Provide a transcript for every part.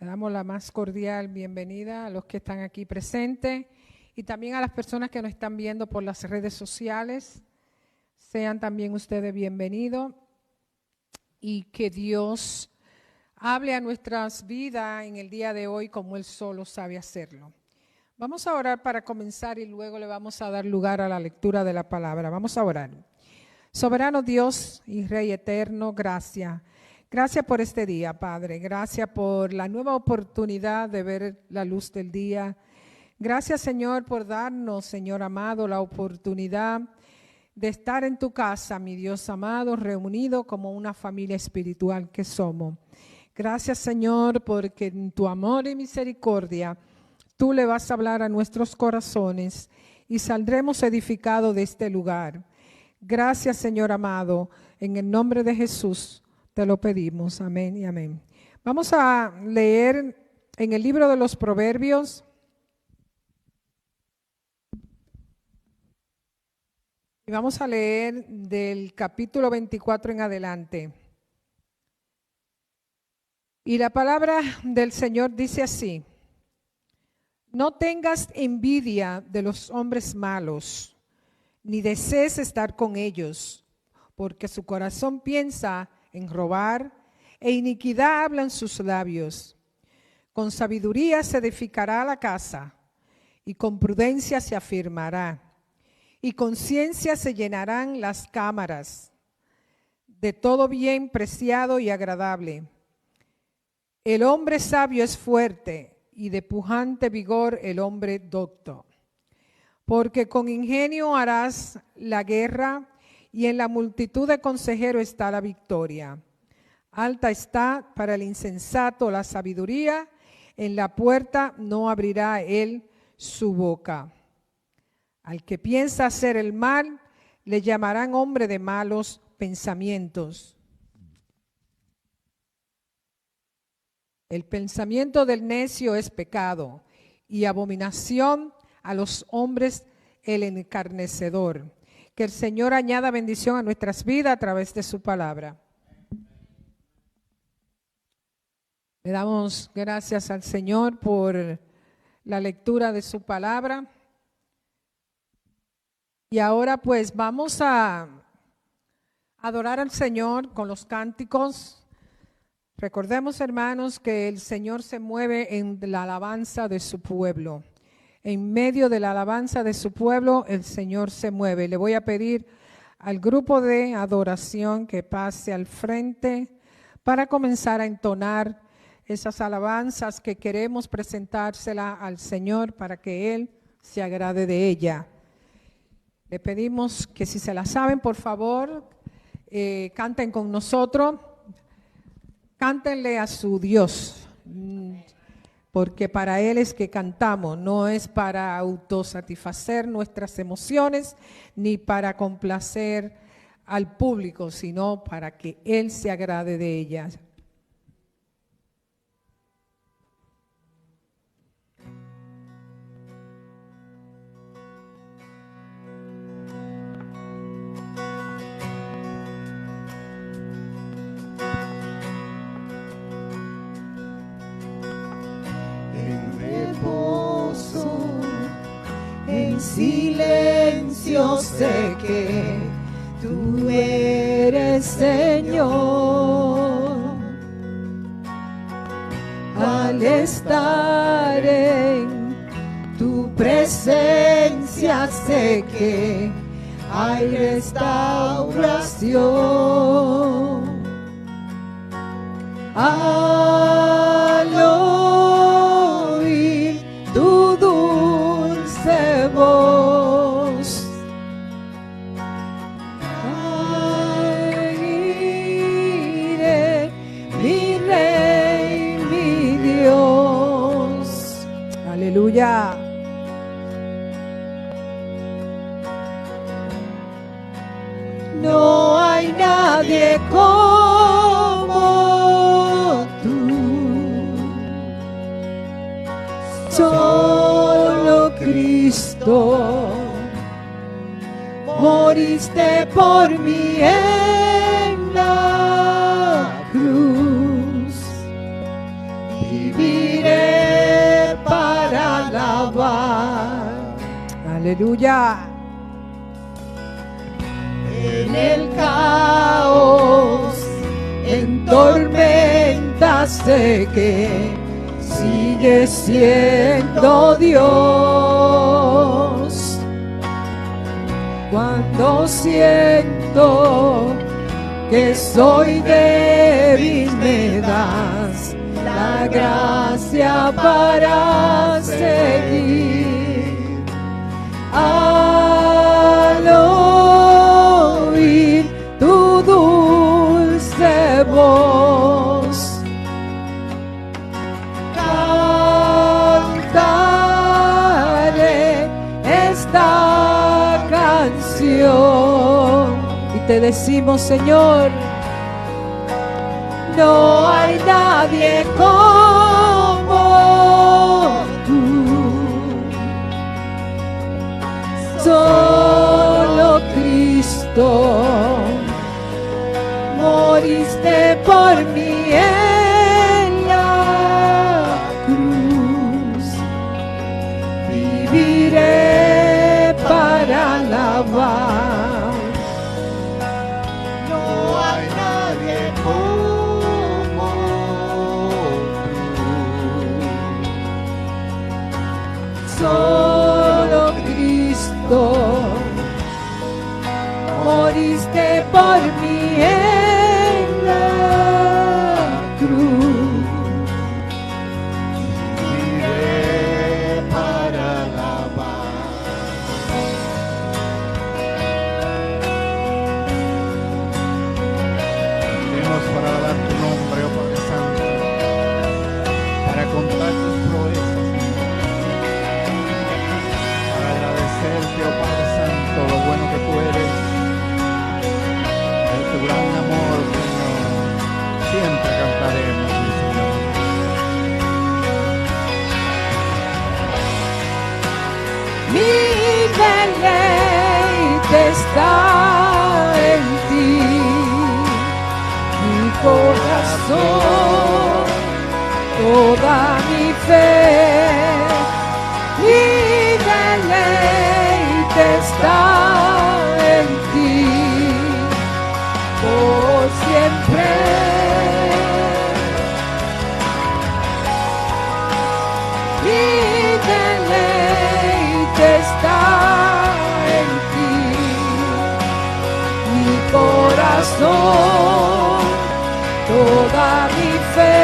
Le damos la más cordial bienvenida a los que están aquí presentes y también a las personas que nos están viendo por las redes sociales. Sean también ustedes bienvenidos y que Dios hable a nuestras vidas en el día de hoy como Él solo sabe hacerlo. Vamos a orar para comenzar y luego le vamos a dar lugar a la lectura de la palabra. Vamos a orar. Soberano Dios y Rey eterno, gracias. Gracias por este día, Padre. Gracias por la nueva oportunidad de ver la luz del día. Gracias, Señor, por darnos, Señor amado, la oportunidad de estar en tu casa, mi Dios amado, reunido como una familia espiritual que somos. Gracias, Señor, porque en tu amor y misericordia tú le vas a hablar a nuestros corazones y saldremos edificados de este lugar. Gracias, Señor amado, en el nombre de Jesús te lo pedimos. Amén y amén. Vamos a leer en el libro de los Proverbios. Y vamos a leer del capítulo 24 en adelante. Y la palabra del Señor dice así: no tengas envidia de los hombres malos, ni desees estar con ellos, porque su corazón piensa en robar, e iniquidad hablan sus labios. Con sabiduría se edificará la casa, y con prudencia se afirmará, y con ciencia se llenarán las cámaras, de todo bien preciado y agradable. El hombre sabio es fuerte, y de pujante vigor el hombre docto. Porque con ingenio harás la guerra, y en la multitud de consejeros está la victoria. Alta está para el insensato la sabiduría, en la puerta no abrirá él su boca. Al que piensa hacer el mal, le llamarán hombre de malos pensamientos. El pensamiento del necio es pecado, y abominación a los hombres el encarnecedor. Que el Señor añada bendición a nuestras vidas a través de su palabra. Le damos gracias al Señor por la lectura de su palabra. Y ahora pues vamos a adorar al Señor con los cánticos. Recordemos, hermanos, que el Señor se mueve en la alabanza de su pueblo. En medio de la alabanza de su pueblo, el Señor se mueve. Le voy a pedir al grupo de adoración que pase al frente para comenzar a entonar esas alabanzas que queremos presentársela al Señor para que Él se agrade de ella. Le pedimos que si se la saben, por favor, canten con nosotros. Cántenle a su Dios. Porque para Él es que cantamos, no es para autosatisfacer nuestras emociones ni para complacer al público, sino para que Él se agrade de ellas. En silencio sé que tú eres Señor. Al estar en tu presencia sé que hay restauración. Al oír tu dulce voz, iré, mi Rey, mi Dios. Aleluya. No hay nadie como tú, solo Cristo, moriste por mí en la cruz. viviré para alabar. Aleluya. En el caos, en tormentas sé que sigue siendo Dios. Cuando siento que soy débil, me das la gracia para seguir. Al oír tu dulce voz, cantaré esta canción y te decimos, Señor, no hay nadie como tú. Solo Cristo, moriste por mí en la cruz. Viviré para alabar. No hay nadie como tú. Solo Cristo, moriste por mí en la cruz. Viviré para alabar. Venimos para alabar tu nombre, oh Padre Santo, para contar tus proezas, para agradecerte, oh Padre Santo, lo bueno que tú eres, de tu gran amor, Señor. Siempre cantaremos, mi Señor. Mi deleite está en ti, mi corazón, toda mi fe. Mi deleite está en ti, por siempre. Mi deleite está en ti, mi corazón, toda mi fe.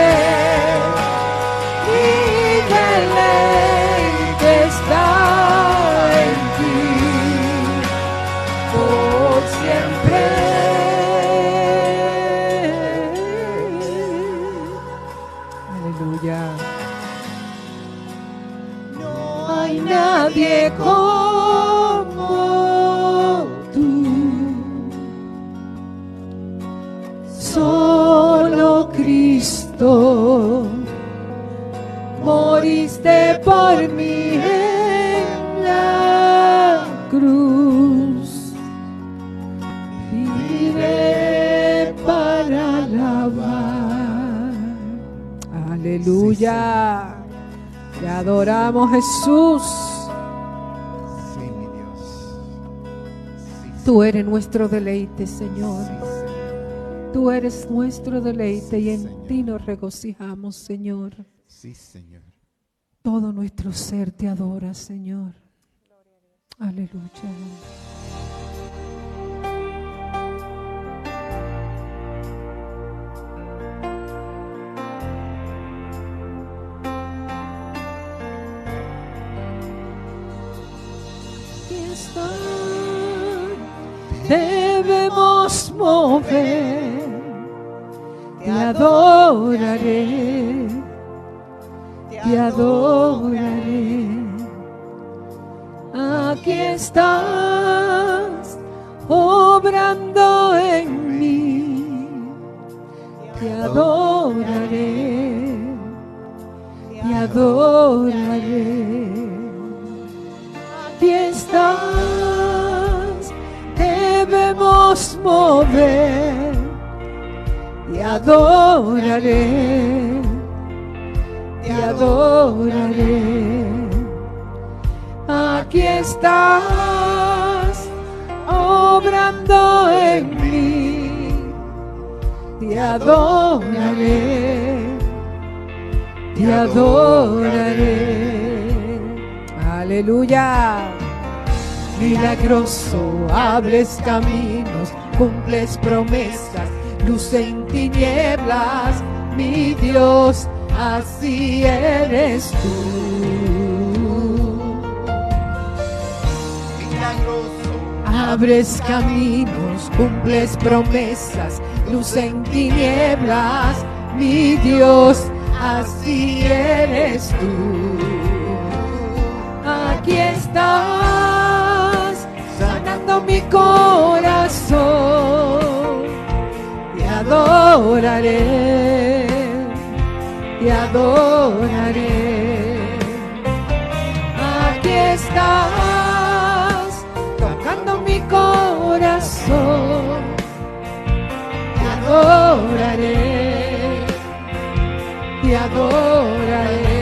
Mi deleite está en ti, por siempre. Aleluya. No hay nadie como tú. Solo Cristo, moriste por mí en la cruz. Viviré para alabar. Aleluya. Te adoramos, Jesús. Sí, mi Dios. Tú eres nuestro deleite, Señor. Tú eres nuestro deleite y en ti nos regocijamos, Señor. Sí, Señor. Todo nuestro ser te adora, Señor. Aleluya. Debemos mover, te adoraré, te adoraré. Aquí estás, obrando en mí, te adoraré, te adoraré. Aquí estás, debemos mover, te adoraré, estás obrando en mí, te adoraré, te adoraré. Aleluya. Milagroso, abres caminos, cumples promesas, luz en tinieblas, mi Dios, así eres tú. Milagroso, Abres caminos, cumples promesas, luz en tinieblas, mi Dios, así eres tú. Aquí estás, sanando mi corazón, te adoraré, te adoraré. Aquí estás, tocando mi corazón, te adoraré, te adoraré.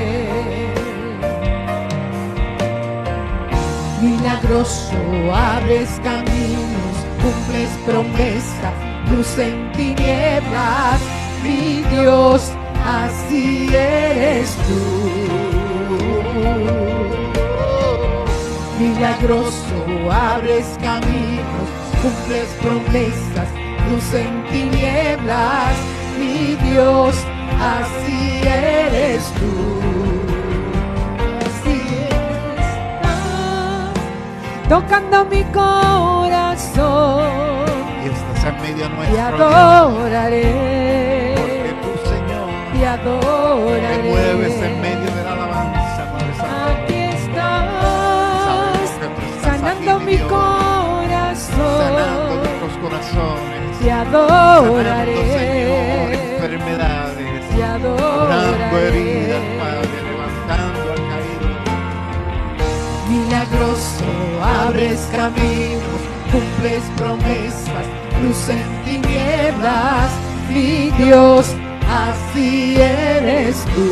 Milagroso, abres caminos, cumples promesas, luz en tinieblas, mi Dios, así eres tú. Milagroso, abres caminos, cumples promesas, luz en tinieblas, mi Dios, así eres tú. Tocando mi corazón, y estás en medio te nuestro, adoraré, porque tú, Señor, te adoraré. te mueves en medio de la alabanza, Padre Santo. Aquí Sabemos estás, que tú estás sanando aquí, mi Dios, corazón, sanando nuestros corazones, te sanando, adoraré, Señor, enfermedades, te curando heridas, adoraré. Padre, levantando al caído. Milagroso, abres caminos, cumples promesas, luz en tinieblas, mi Dios, así eres tú.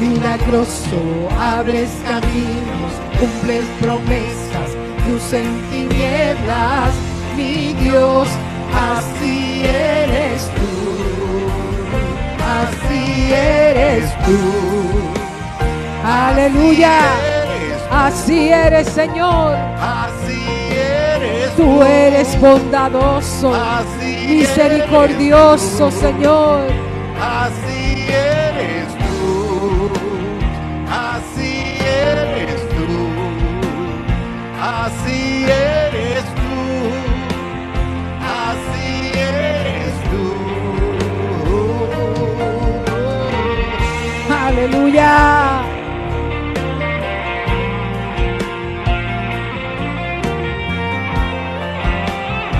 Milagroso, abres caminos, cumples promesas, luz en tinieblas, mi Dios, así eres tú. Así eres tú. Aleluya. Eres tú, Así eres, Señor. así eres Tú eres bondadoso, así misericordioso, eres tú, Señor. así eres tú, así eres tú, así eres tú, así eres tú. Aleluya.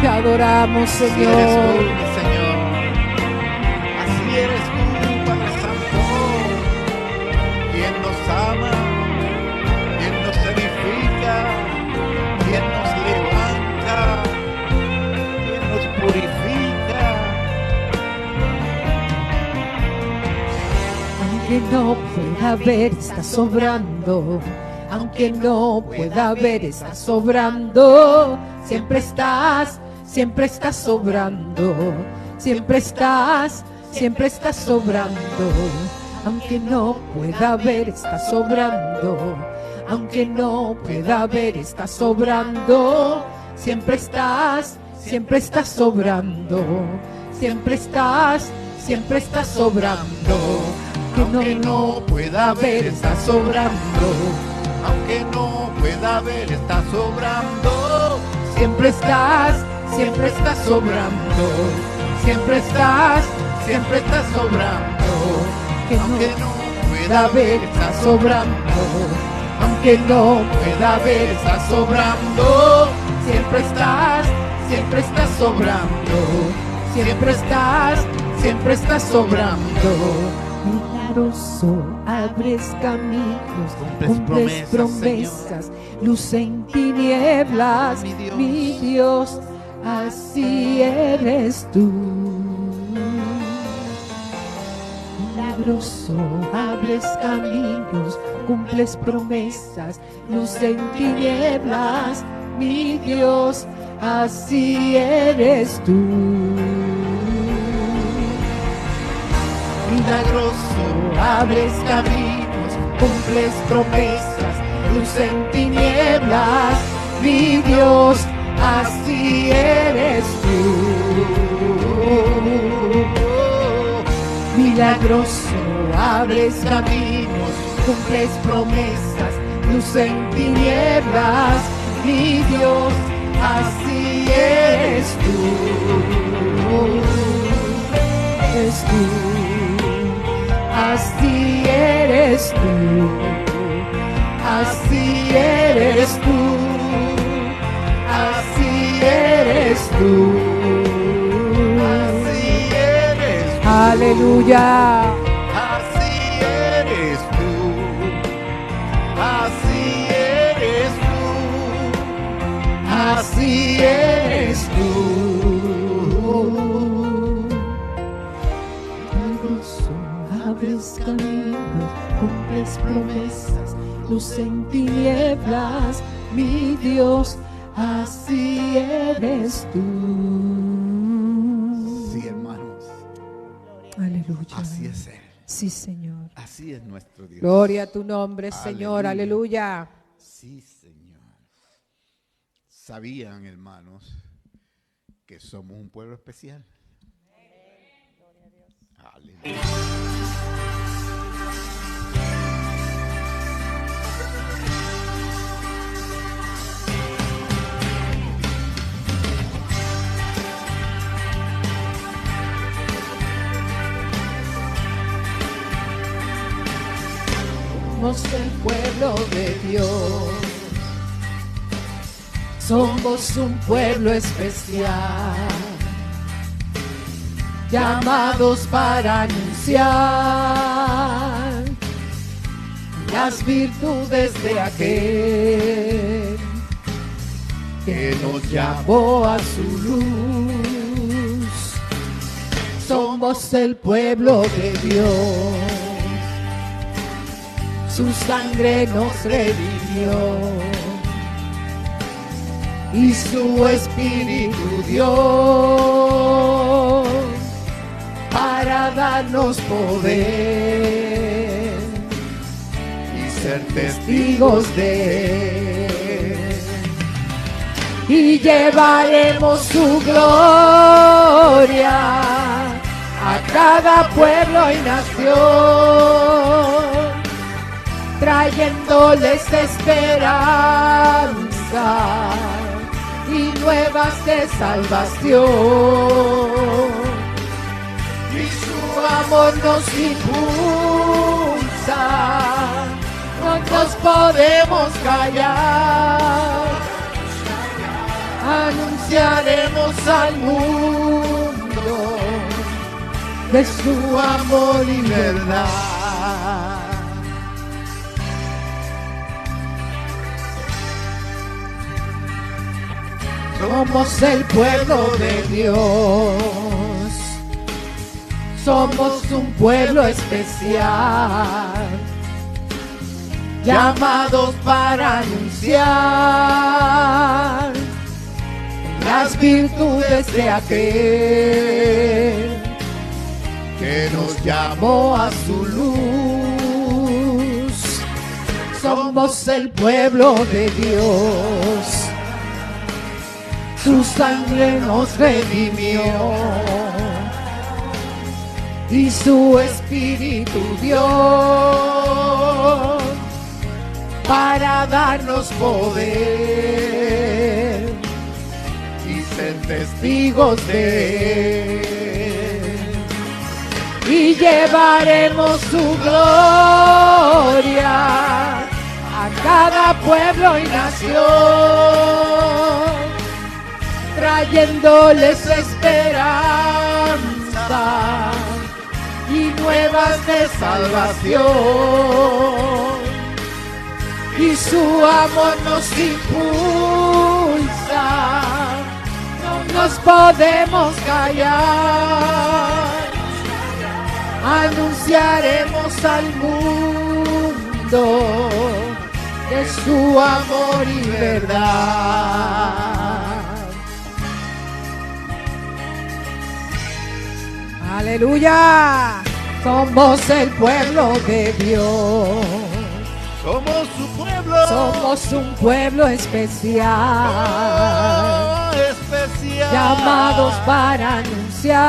Te adoramos, Así eres Señor. tú, mi Señor. Así eres tú, Padre Santo. Quien nos ama, quien nos edifica, quien nos levanta, quien nos purifica. Aunque no pueda ver, está sobrando. Aunque no pueda ver, está sobrando. Siempre estás sobrando. Siempre estás sobrando. Aunque no pueda ver, está sobrando. Aunque no pueda ver, está sobrando. Siempre estás sobrando. Siempre estás sobrando. Aunque no pueda ver, está sobrando. Aunque no pueda ver, está sobrando. Siempre estás sobrando. Siempre estás sobrando. que Aunque no no pueda pueda ver, ver, está sobrando. Aunque no pueda ver, está sobrando. Siempre estás sobrando. Siempre estás sobrando. Milagroso, abres caminos, cumples promesas, luz en tinieblas, mi Dios, así eres tú. Milagroso, abres caminos, cumples promesas, luz en tinieblas, mi Dios, así eres tú. Milagroso, Abres caminos, cumples promesas, luz en tinieblas, mi Dios, así eres tú. Milagroso, abres caminos, cumples promesas, luz en tinieblas, mi Dios, así eres tú. Es tú. Así eres tú, así eres tú, así eres tú, así eres tú. Aleluya. Así eres tú, así eres tú, así eres tú. Milagroso, abres caminos, cumples promesas, luz en tinieblas, mi Dios, así eres tú. Sí, hermanos, Aleluya. así es Él, Sí, Señor. así es nuestro Dios. Gloria a tu nombre, Señor. Aleluya. Aleluya. Sí, Señor. ¿Sabían, hermanos, que somos un pueblo especial? Aleluya. Somos el pueblo de Dios, somos un pueblo especial, llamados para anunciar las virtudes de aquel que nos llamó a su luz. Somos el pueblo de Dios, su sangre nos redimió y su espíritu dio para darnos poder Y ser testigos de él, y llevaremos su gloria a cada pueblo y nación, trayéndoles esperanza y nuevas de salvación. Y su amor nos impulsa, no nos podemos callar, anunciaremos al mundo de su amor y verdad. Somos el pueblo de Dios, somos un pueblo especial, llamados para anunciar las virtudes de aquel que nos llamó a su luz. Somos el pueblo de Dios, su sangre nos redimió y su espíritu dio para darnos poder y ser testigos de él, y llevaremos su gloria a cada pueblo y nación, trayéndoles esperanza y nuevas de salvación. Y su amor nos impulsa, no nos podemos callar, anunciaremos al mundo mundo de su amor y verdad. Aleluya. Somos el pueblo de Dios. Somos su pueblo. Somos un pueblo especial. Especial. Llamados para anunciar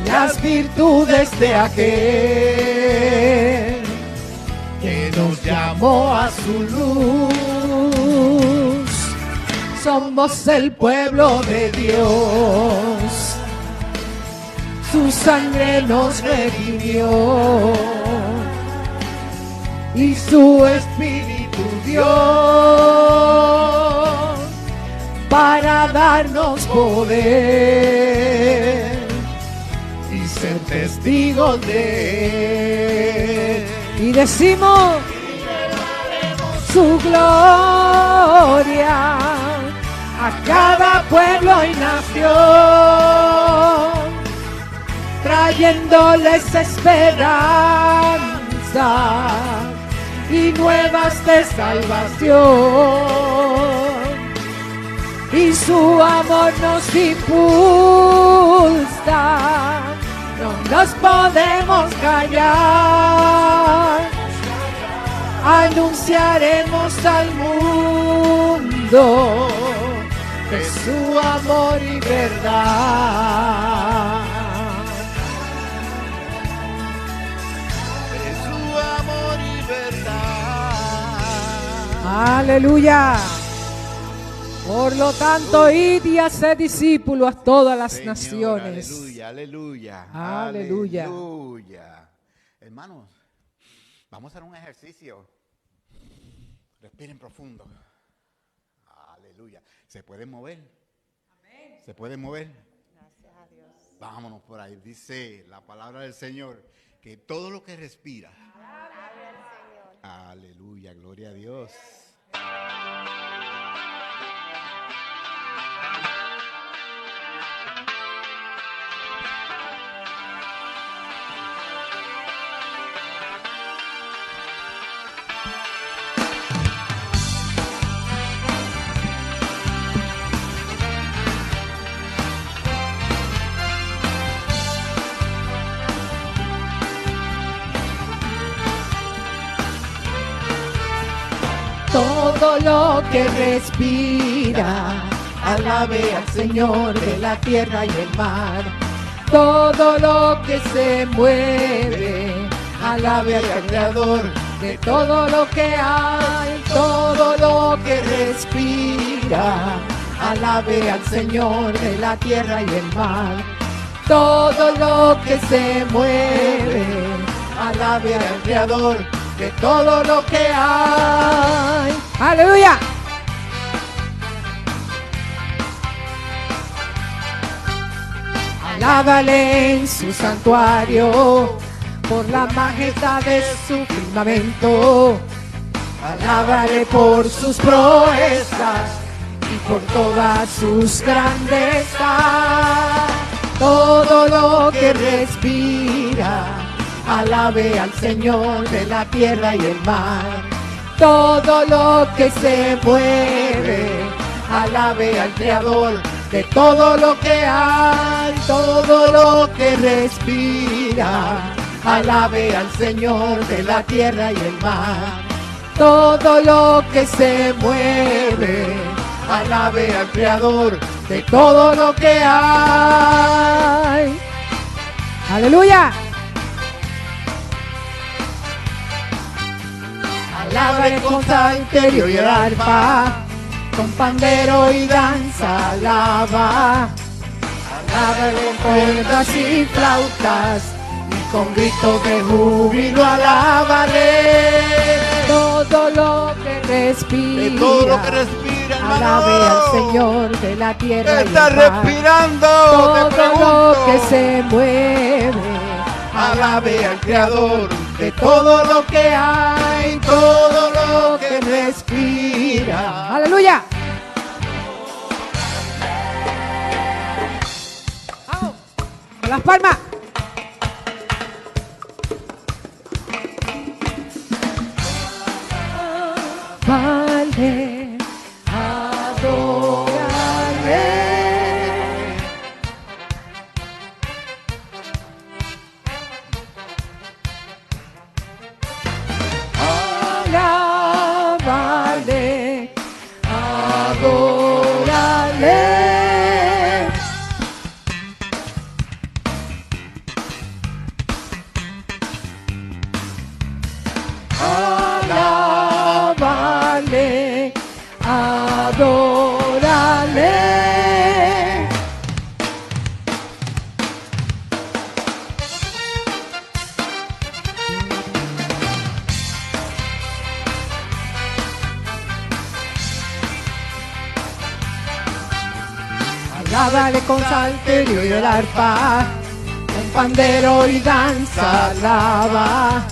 las virtudes de aquel que nos llamó a su luz. Somos el pueblo de Dios. Su sangre nos redimió y su espíritu dio para darnos poder y ser testigos de él. Y decimos Su gloria a cada pueblo y nación, trayéndoles esperanza y nuevas de salvación. Y su amor nos impulsa, no nos podemos callar. Anunciaremos al mundo de su amor y verdad. De su amor y verdad. aleluya. Por lo tanto, id y haced discípulos a todas las Señor, naciones. Aleluya, aleluya. Aleluya. Aleluya. Hermanos, vamos a hacer un ejercicio. Respiren profundo. Aleluya. ¿Se pueden mover? Amén. ¿Se pueden mover? Gracias a Dios. Vámonos por ahí. Dice la palabra del Señor que todo lo que respira. Alabe al Señor. Aleluya, gloria a Dios. Todo lo que respira, alabe al Señor de la tierra y el mar. Todo lo que se mueve, alabe al Creador de todo lo que hay. Todo lo que respira, alabe al Señor de la tierra y el mar. Todo lo que se mueve, alabe al Creador de todo lo que hay. Aleluya. Alábale en su santuario por la majestad de su firmamento. Alábale por sus proezas y por todas sus grandezas. Todo lo que respira, alabe al Señor de la tierra y el mar. Todo lo que se mueve, alabe al Creador de todo lo que hay. Todo lo que respira, alabe al Señor de la tierra y el mar. Todo lo que se mueve, alabe al Creador de todo lo que hay. Aleluya. Alabe con salterio y el arpa, con pandero y danza, alaba. Alábale con cuerdas y flautas, y con gritos de júbilo, alábale. Todo lo que respira, De todo lo que respira, hermano. alabe al Señor de la tierra y el Está mar. respirando. Todo te lo pregunto. que se mueve, alabe al Creador de todo lo que hay. Todo lo que respira, Aleluya. Vamos. Con las palmas. Cántale con salterio y el arpa, con pandero y danza alaba.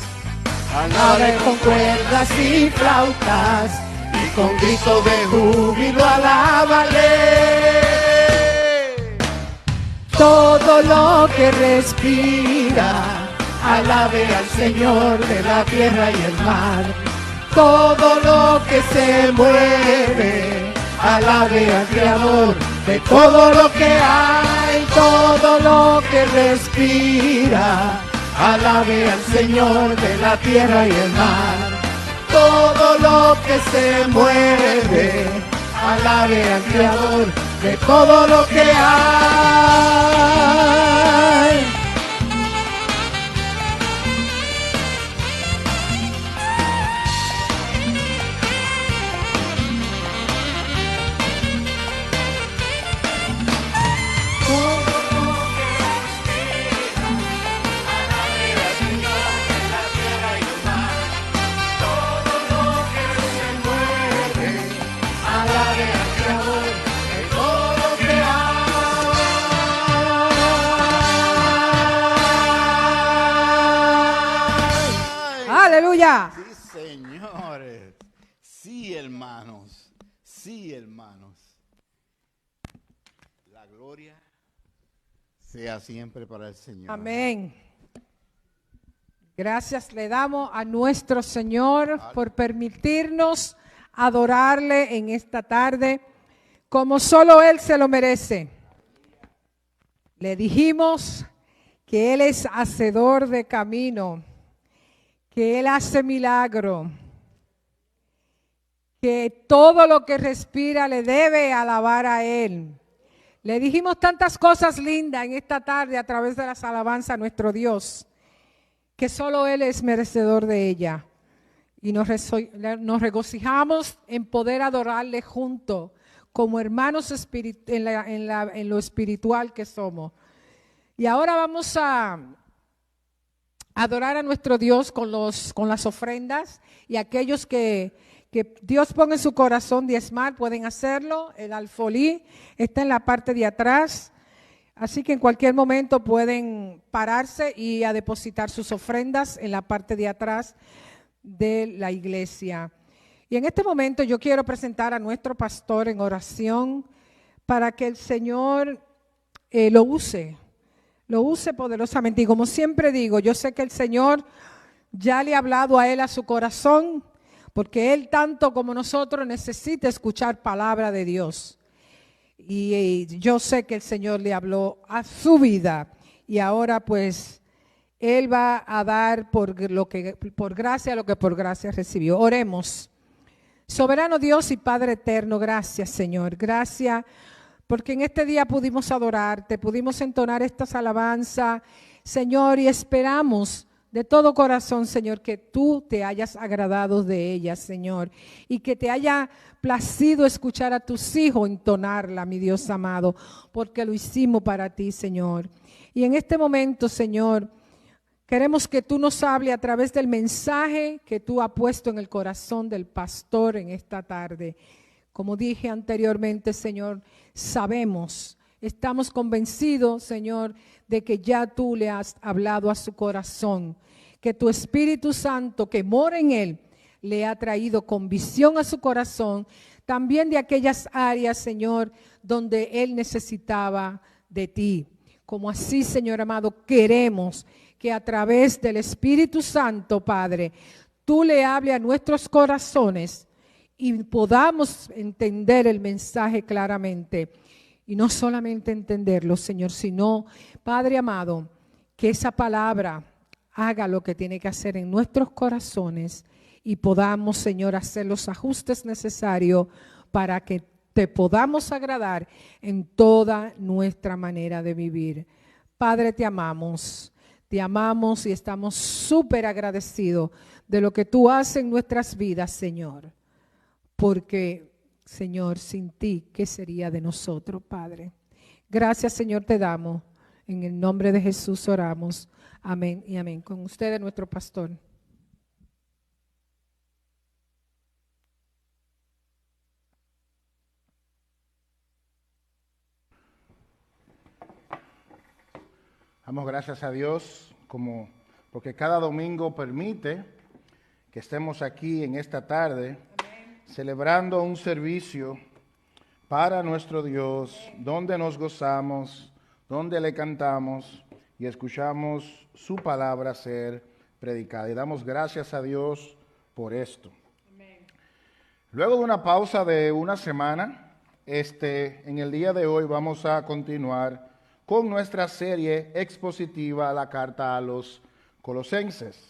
Alabe con cuerdas y flautas, y con grito de júbilo alábale. Todo lo que respira, alabe al Señor de la tierra y el mar. Todo lo que se mueve, alabe al Creador de todo lo que hay. Todo lo que respira, alabe al Señor de la tierra y el mar. Todo lo que se mueve, alabe al Creador de todo lo que hay. Aleluya. Sí, señores. Sí, hermanos. Sí, hermanos. La gloria sea siempre para el Señor. Amén. Gracias le damos a nuestro Señor por permitirnos adorarle en esta tarde como solo Él se lo merece. Le dijimos que Él es hacedor de camino, que Él hace milagro, que todo lo que respira le debe alabar a Él. Le dijimos tantas cosas lindas en esta tarde a través de las alabanzas a nuestro Dios, que solo Él es merecedor de ella. Y nos regocijamos en poder adorarle juntos, como hermanos en lo espiritual que somos. Y ahora vamos a adorar a nuestro Dios con las ofrendas, y aquellos que Dios ponga en su corazón diezmar pueden hacerlo. El alfolí está en la parte de atrás, así que en cualquier momento pueden pararse y a depositar sus ofrendas en la parte de atrás de la iglesia. Y en este momento yo quiero presentar a nuestro pastor en oración para que el Señor lo use poderosamente. Y como siempre digo, yo sé que el Señor ya le ha hablado a él a su corazón, porque él tanto como nosotros necesita escuchar palabra de Dios. Y yo sé que el Señor le habló a su vida, y ahora pues él va a dar por gracia lo que por gracia recibió. Oremos. Soberano Dios y Padre eterno, gracias Señor, gracias porque en este día pudimos adorarte, pudimos entonar estas alabanzas, Señor, y esperamos de todo corazón, Señor, que tú te hayas agradado de ellas, Señor, y que te haya placido escuchar a tus hijos entonarla, mi Dios amado, porque lo hicimos para ti, Señor. Y en este momento, Señor, queremos que tú nos hables a través del mensaje que tú has puesto en el corazón del pastor en esta tarde. Como dije anteriormente, Señor, estamos convencidos, Señor, de que ya tú le has hablado a su corazón, que tu Espíritu Santo que mora en él le ha traído convicción a su corazón, también de aquellas áreas, Señor, donde él necesitaba de ti. Como así, Señor amado, queremos que a través del Espíritu Santo, Padre, tú le hables a nuestros corazones y podamos entender el mensaje claramente. Y no solamente entenderlo, Señor, sino, Padre amado, que esa palabra haga lo que tiene que hacer en nuestros corazones y podamos, Señor, hacer los ajustes necesarios para que te podamos agradar en toda nuestra manera de vivir. Padre, te amamos y estamos súper agradecidos de lo que tú haces en nuestras vidas, Señor. Porque, Señor, sin ti, ¿qué sería de nosotros, Padre? Gracias, Señor, te damos. En el nombre de Jesús oramos. Amén y amén. Con ustedes, nuestro pastor. Damos gracias a Dios porque cada domingo permite que estemos aquí en esta tarde celebrando un servicio para nuestro Dios, donde nos gozamos, donde le cantamos y escuchamos su palabra ser predicada. Y damos gracias a Dios por esto. Luego de una pausa de una semana, en el día de hoy vamos a continuar con nuestra serie expositiva a la carta a los Colosenses,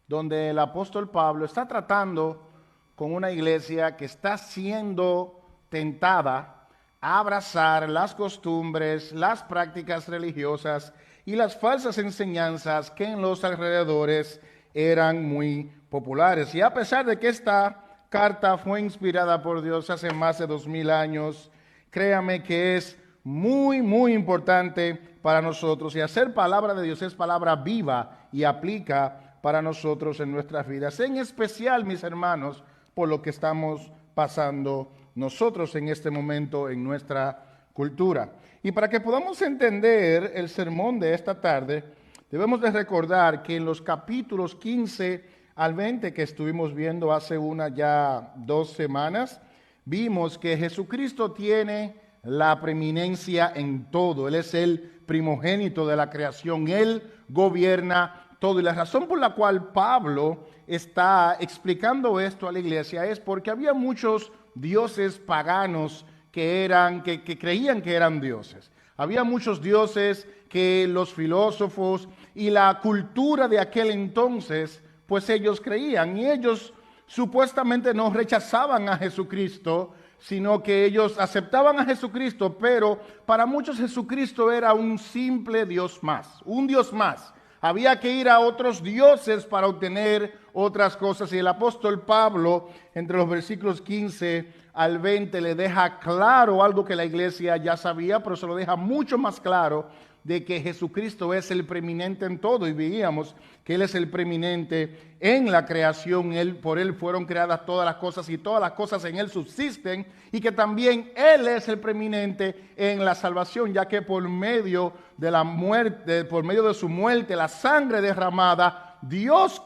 donde el apóstol Pablo está tratando con una iglesia que está siendo tentada a abrazar las costumbres, las prácticas religiosas y las falsas enseñanzas que en los alrededores eran muy populares. Y a pesar de que esta carta fue inspirada por Dios hace más de 2000 años, créame que es muy, muy importante para nosotros. Y hacer palabra de Dios es palabra viva y aplica para nosotros en nuestras vidas. En especial, mis hermanos, por lo que estamos pasando nosotros en este momento en nuestra cultura. Y para que podamos entender el sermón de esta tarde, debemos de recordar que en los capítulos 15 al 20 que estuvimos viendo hace ya 2 semanas, vimos que Jesucristo tiene la preeminencia en todo. Él es el primogénito de la creación. Él gobierna todo. Y la razón por la cual Pablo está explicando esto a la iglesia es porque había muchos dioses paganos que creían que eran dioses. Había muchos dioses que los filósofos y la cultura de aquel entonces, pues ellos creían, y ellos supuestamente no rechazaban a Jesucristo, sino que ellos aceptaban a Jesucristo, pero para muchos Jesucristo era un simple Dios más, un Dios más. Había que ir a otros dioses para obtener otras cosas. Y el apóstol Pablo, entre los versículos 15 al 20, le deja claro algo que la iglesia ya sabía, pero se lo deja mucho más claro, de que Jesucristo es el preeminente en todo. Y veíamos que Él es el preeminente en la creación. Por Él fueron creadas todas las cosas y todas las cosas en Él subsisten. Y que también Él es el preeminente en la salvación, ya que por medio de la muerte, por medio de su muerte, la sangre derramada, Dios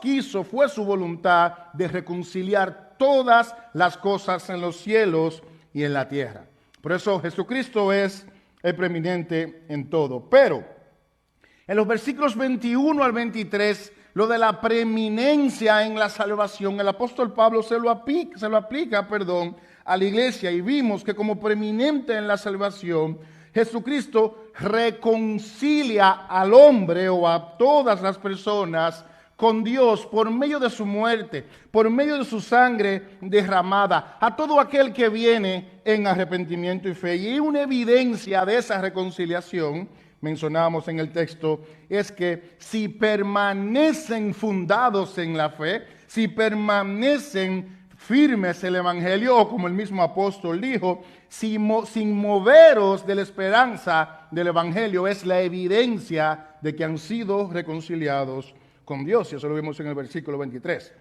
fue su voluntad de reconciliar todas las cosas en los cielos y en la tierra. Por eso Jesucristo es el preeminente en todo. Pero en los versículos 21 al 23, lo de la preeminencia en la salvación, el apóstol Pablo se lo aplica a la iglesia, y vimos que como preeminente en la salvación, Jesucristo reconcilia al hombre o a todas las personas con Dios por medio de su muerte, por medio de su sangre derramada, a todo aquel que viene en arrepentimiento y fe. Y una evidencia de esa reconciliación, mencionábamos en el texto, es que si permanecen fundados en la fe, si permanecen firmes el evangelio, o como el mismo apóstol dijo, sin moveros de la esperanza del evangelio, es la evidencia de que han sido reconciliados con Dios. Y eso lo vimos en el versículo 23.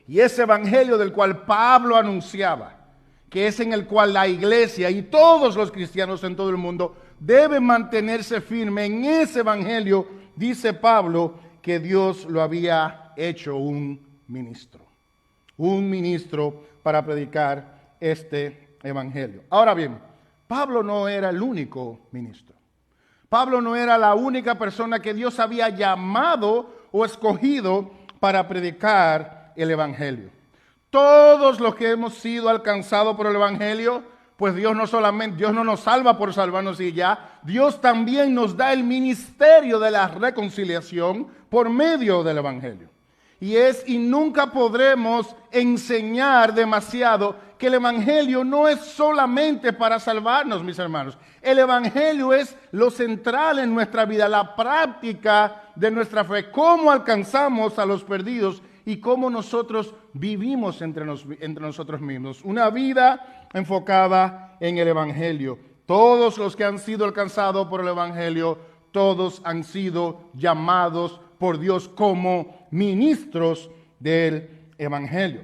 Y ese evangelio del cual Pablo anunciaba, que es en el cual la iglesia y todos los cristianos en todo el mundo deben mantenerse firme en ese evangelio, dice Pablo que Dios lo había hecho un ministro para predicar este evangelio. Ahora bien, Pablo no era el único ministro. Pablo no era la única persona que Dios había llamado o escogido para predicar el evangelio. Todos los que hemos sido alcanzados por el evangelio, pues Dios no nos salva por salvarnos y ya, Dios también nos da el ministerio de la reconciliación por medio del evangelio. Y nunca podremos enseñar demasiado que el evangelio no es solamente para salvarnos, mis hermanos. El evangelio es lo central en nuestra vida, la práctica de nuestra fe, cómo alcanzamos a los perdidos y cómo nosotros vivimos entre nosotros mismos. Una vida enfocada en el evangelio. Todos los que han sido alcanzados por el evangelio, todos han sido llamados por Dios como ministros del evangelio.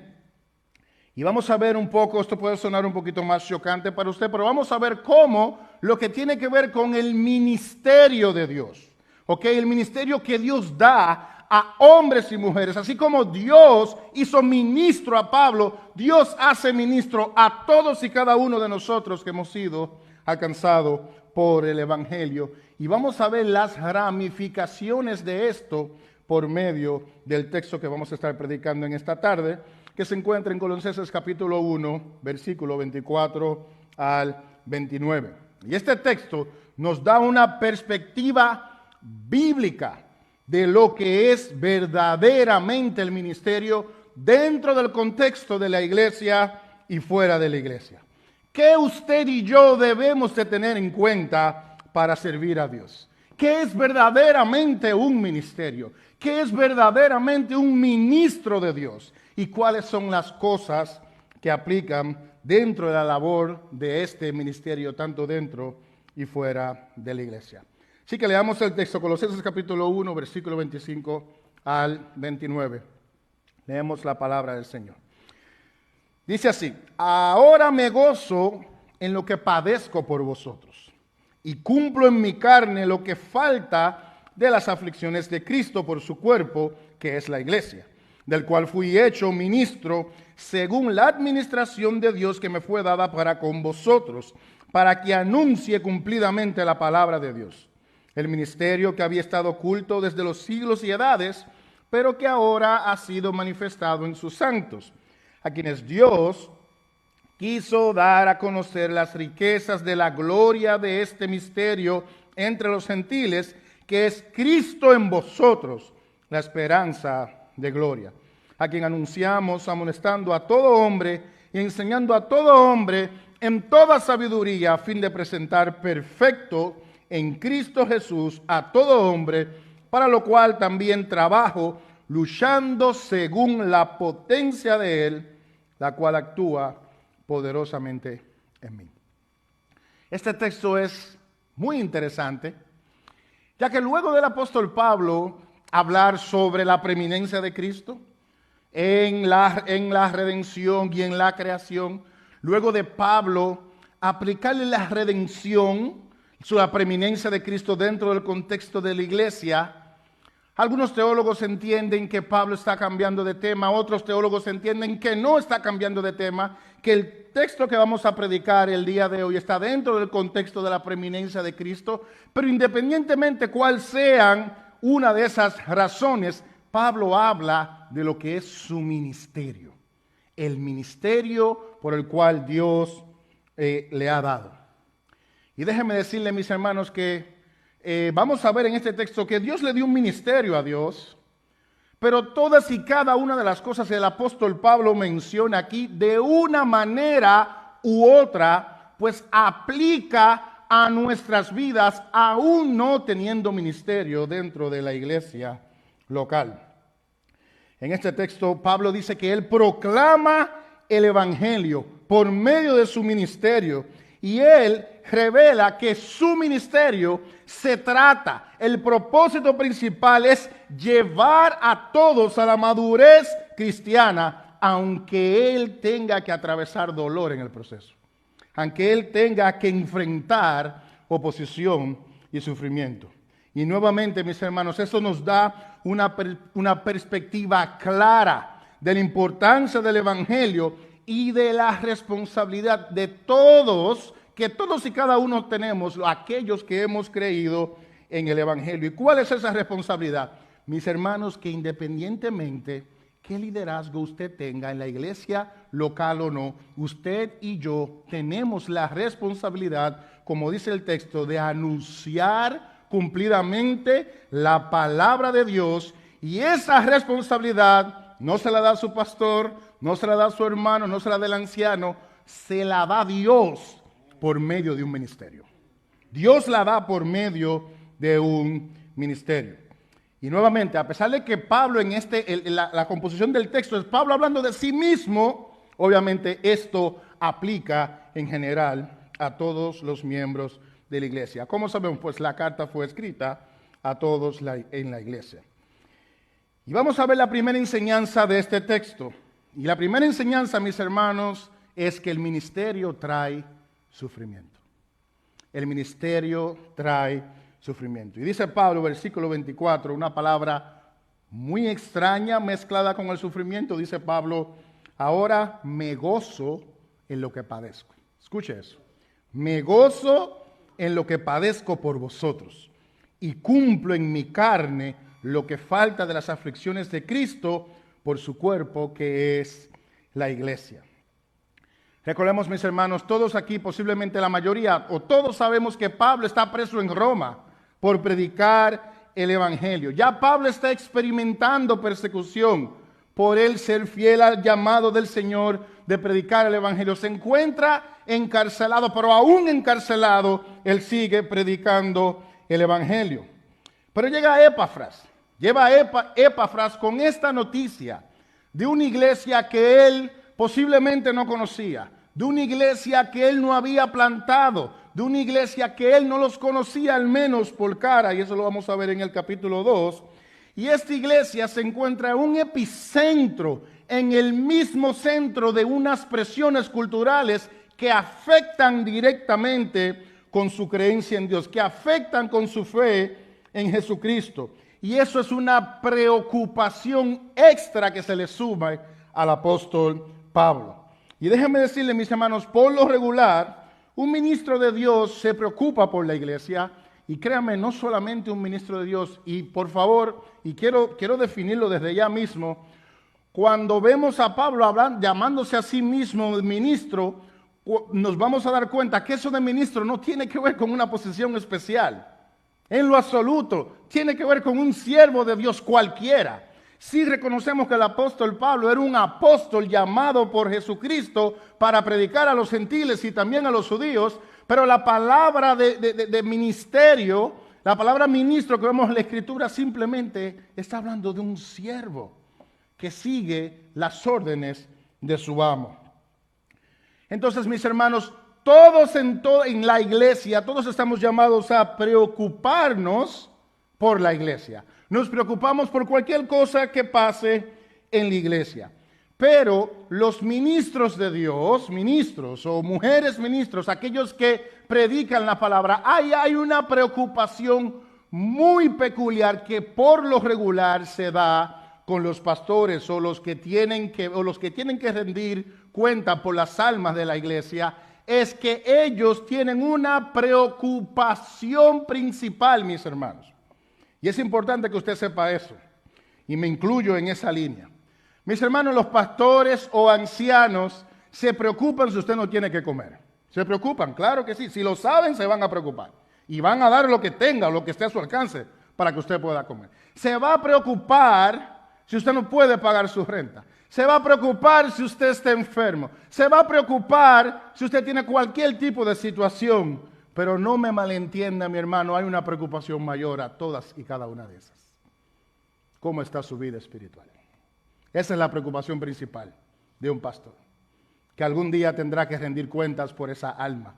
Y vamos a ver un poco, esto puede sonar un poquito más chocante para usted, pero vamos a ver cómo lo que tiene que ver con el ministerio de Dios, ¿ok? El ministerio que Dios da a hombres y mujeres, así como Dios hizo ministro a Pablo, Dios hace ministro a todos y cada uno de nosotros que hemos sido alcanzados por el Evangelio. Y vamos a ver las ramificaciones de esto por medio del texto que vamos a estar predicando en esta tarde, que se encuentra en Colosenses capítulo 1, versículo 24 al 29. Y este texto nos da una perspectiva bíblica de lo que es verdaderamente el ministerio dentro del contexto de la iglesia y fuera de la iglesia. ¿Qué usted y yo debemos de tener en cuenta para servir a Dios? ¿Qué es verdaderamente un ministerio? ¿Qué es verdaderamente un ministro de Dios? ¿Y cuáles son las cosas que aplican dentro de la labor de este ministerio, tanto dentro y fuera de la iglesia? Así que leamos el texto, Colosenses capítulo 1, versículo 25 al 29. Leemos la palabra del Señor. Dice así: ahora me gozo en lo que padezco por vosotros, y cumplo en mi carne lo que falta de las aflicciones de Cristo por su cuerpo, que es la iglesia, del cual fui hecho ministro según la administración de Dios que me fue dada para con vosotros, para que anuncie cumplidamente la palabra de Dios. El ministerio que había estado oculto desde los siglos y edades, pero que ahora ha sido manifestado en sus santos, a quienes Dios quiso dar a conocer las riquezas de la gloria de este misterio entre los gentiles, que es Cristo en vosotros, la esperanza de gloria, a quien anunciamos amonestando a todo hombre y enseñando a todo hombre en toda sabiduría, a fin de presentar perfecto en Cristo Jesús a todo hombre, para lo cual también trabajo, luchando según la potencia de Él, la cual actúa poderosamente en mí. Este texto es muy interesante, ya que luego del apóstol Pablo hablar sobre la preeminencia de Cristo en la redención y en la creación, luego de Pablo aplicarle la redención, la preeminencia de Cristo dentro del contexto de la iglesia, algunos teólogos entienden que Pablo está cambiando de tema, otros teólogos entienden que no está cambiando de tema, que el texto que vamos a predicar el día de hoy está dentro del contexto de la preeminencia de Cristo, pero independientemente cuál sean una de esas razones, Pablo habla de lo que es su ministerio, el ministerio por el cual Dios le ha dado. Y déjenme decirle, mis hermanos, que vamos a ver en este texto que Dios le dio un ministerio a Dios, pero todas y cada una de las cosas que el apóstol Pablo menciona aquí, de una manera u otra, pues aplica a nuestras vidas, aún no teniendo ministerio dentro de la iglesia local. En este texto, Pablo dice que él proclama el evangelio por medio de su ministerio, y él revela que su ministerio se trata, el propósito principal es llevar a todos a la madurez cristiana, aunque él tenga que atravesar dolor en el proceso, aunque él tenga que enfrentar oposición y sufrimiento. Y nuevamente, mis hermanos, eso nos da una perspectiva clara de la importancia del evangelio y de la responsabilidad de todos, que todos y cada uno tenemos, aquellos que hemos creído en el evangelio. ¿Y cuál es esa responsabilidad? Mis hermanos, que independientemente qué liderazgo usted tenga en la iglesia local o no, usted y yo tenemos la responsabilidad, como dice el texto, de anunciar cumplidamente la palabra de Dios, y esa responsabilidad no se la da su pastor, no se la da su hermano, no se la da el anciano, se la da Dios por medio de un ministerio. Dios la da por medio de un ministerio. Y nuevamente, a pesar de que Pablo en la composición del texto es Pablo hablando de sí mismo, obviamente esto aplica en general a todos los miembros de la iglesia. ¿Cómo sabemos? Pues la carta fue escrita a todos en la iglesia. Y vamos a ver la primera enseñanza de este texto. Y la primera enseñanza, mis hermanos, es que el ministerio trae sufrimiento. El ministerio trae sufrimiento. Y dice Pablo, versículo 24, una palabra muy extraña mezclada con el sufrimiento. Dice Pablo, ahora me gozo en lo que padezco. Escuche eso. Me gozo en lo que padezco por vosotros y cumplo en mi carne lo que falta de las aflicciones de Cristo por su cuerpo, que es la iglesia. Recordemos, mis hermanos, todos aquí, posiblemente la mayoría, o todos sabemos que Pablo está preso en Roma por predicar el evangelio. Ya Pablo está experimentando persecución por él ser fiel al llamado del Señor de predicar el evangelio. Se encuentra encarcelado, pero aún encarcelado, él sigue predicando el evangelio. Pero llega Epafras, lleva Epafras con esta noticia de una iglesia que él posiblemente no conocía, de una iglesia que él no había plantado, de una iglesia que él no los conocía al menos por cara, y eso lo vamos a ver en el capítulo 2. Y esta iglesia se encuentra en un epicentro, en el mismo centro de unas presiones culturales que afectan directamente con su creencia en Dios, que afectan con su fe en Jesucristo. Y eso es una preocupación extra que se le suma al apóstol Pablo. Y déjenme decirle, mis hermanos, por lo regular, un ministro de Dios se preocupa por la iglesia. Y créanme, no solamente un ministro de Dios. Y por favor, y quiero definirlo desde ya mismo, cuando vemos a Pablo hablando, llamándose a sí mismo ministro, nos vamos a dar cuenta que eso de ministro no tiene que ver con una posición especial. En lo absoluto, tiene que ver con un siervo de Dios cualquiera. Sí reconocemos que el apóstol Pablo era un apóstol llamado por Jesucristo para predicar a los gentiles y también a los judíos, pero la palabra de ministerio, la palabra ministro que vemos en la Escritura simplemente está hablando de un siervo que sigue las órdenes de su amo. Entonces, mis hermanos, todos en la iglesia, todos estamos llamados a preocuparnos por la iglesia. Nos preocupamos por cualquier cosa que pase en la iglesia. Pero los ministros de Dios, ministros o mujeres ministros, aquellos que predican la palabra, hay una preocupación muy peculiar que por lo regular se da con los pastores o los que tienen que rendir cuenta por las almas de la iglesia. Es que ellos tienen una preocupación principal, mis hermanos. Y es importante que usted sepa eso. Y me incluyo en esa línea. Mis hermanos, los pastores o ancianos se preocupan si usted no tiene que comer. ¿Se preocupan? Claro que sí. Si lo saben, se van a preocupar. Y van a dar lo que tenga, lo que esté a su alcance, para que usted pueda comer. Se va a preocupar si usted no puede pagar su renta. Se va a preocupar si usted está enfermo. Se va a preocupar si usted tiene cualquier tipo de situación. Pero no me malentienda, mi hermano, hay una preocupación mayor a todas y cada una de esas. ¿Cómo está su vida espiritual? Esa es la preocupación principal de un pastor, que algún día tendrá que rendir cuentas por esa alma.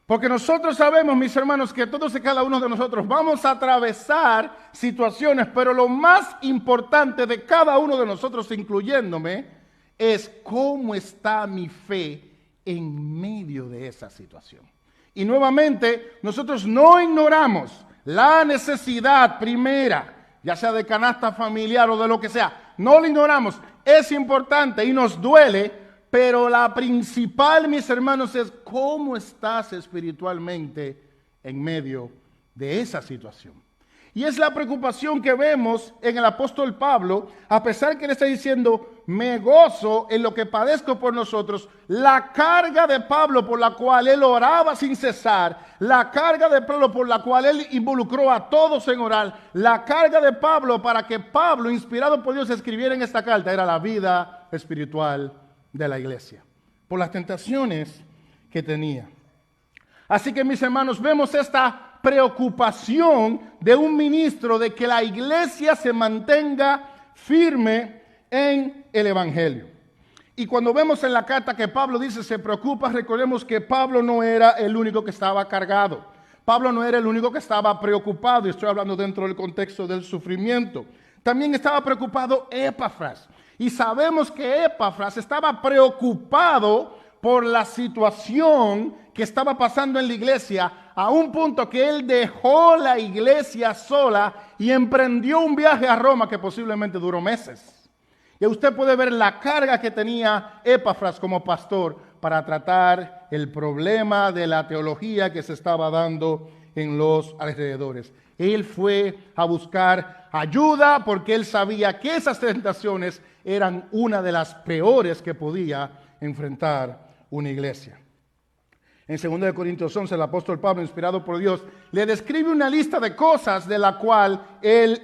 Porque nosotros sabemos, mis hermanos, que todos y cada uno de nosotros vamos a atravesar situaciones, pero lo más importante de cada uno de nosotros, incluyéndome, es cómo está mi fe en medio de esa situación. Y nuevamente, nosotros no ignoramos la necesidad primera, ya sea de canasta familiar o de lo que sea. No lo ignoramos, es importante y nos duele, pero la principal, mis hermanos, es cómo estás espiritualmente en medio de esa situación. Y es la preocupación que vemos en el apóstol Pablo, a pesar que le está diciendo, me gozo en lo que padezco por nosotros, la carga de Pablo por la cual él oraba sin cesar, la carga de Pablo por la cual él involucró a todos en orar, la carga de Pablo para que Pablo, inspirado por Dios, escribiera en esta carta, era la vida espiritual de la iglesia, por las tentaciones que tenía. Así que, mis hermanos, vemos esta preocupación de un ministro de que la iglesia se mantenga firme en el evangelio. Y cuando vemos en la carta que Pablo dice se preocupa, recordemos que Pablo no era el único que estaba cargado. Pablo no era el único que estaba preocupado, y estoy hablando dentro del contexto del sufrimiento. También estaba preocupado Epafras. Y sabemos que Epafras estaba preocupado por la situación que estaba pasando en la iglesia, a un punto que él dejó la iglesia sola y emprendió un viaje a Roma que posiblemente duró meses. Y usted puede ver la carga que tenía Epafras como pastor para tratar el problema de la teología que se estaba dando en los alrededores. Él fue a buscar ayuda porque él sabía que esas tentaciones eran una de las peores que podía enfrentar una iglesia. En 2 Corintios 11, el apóstol Pablo, inspirado por Dios, le describe una lista de cosas de la cual él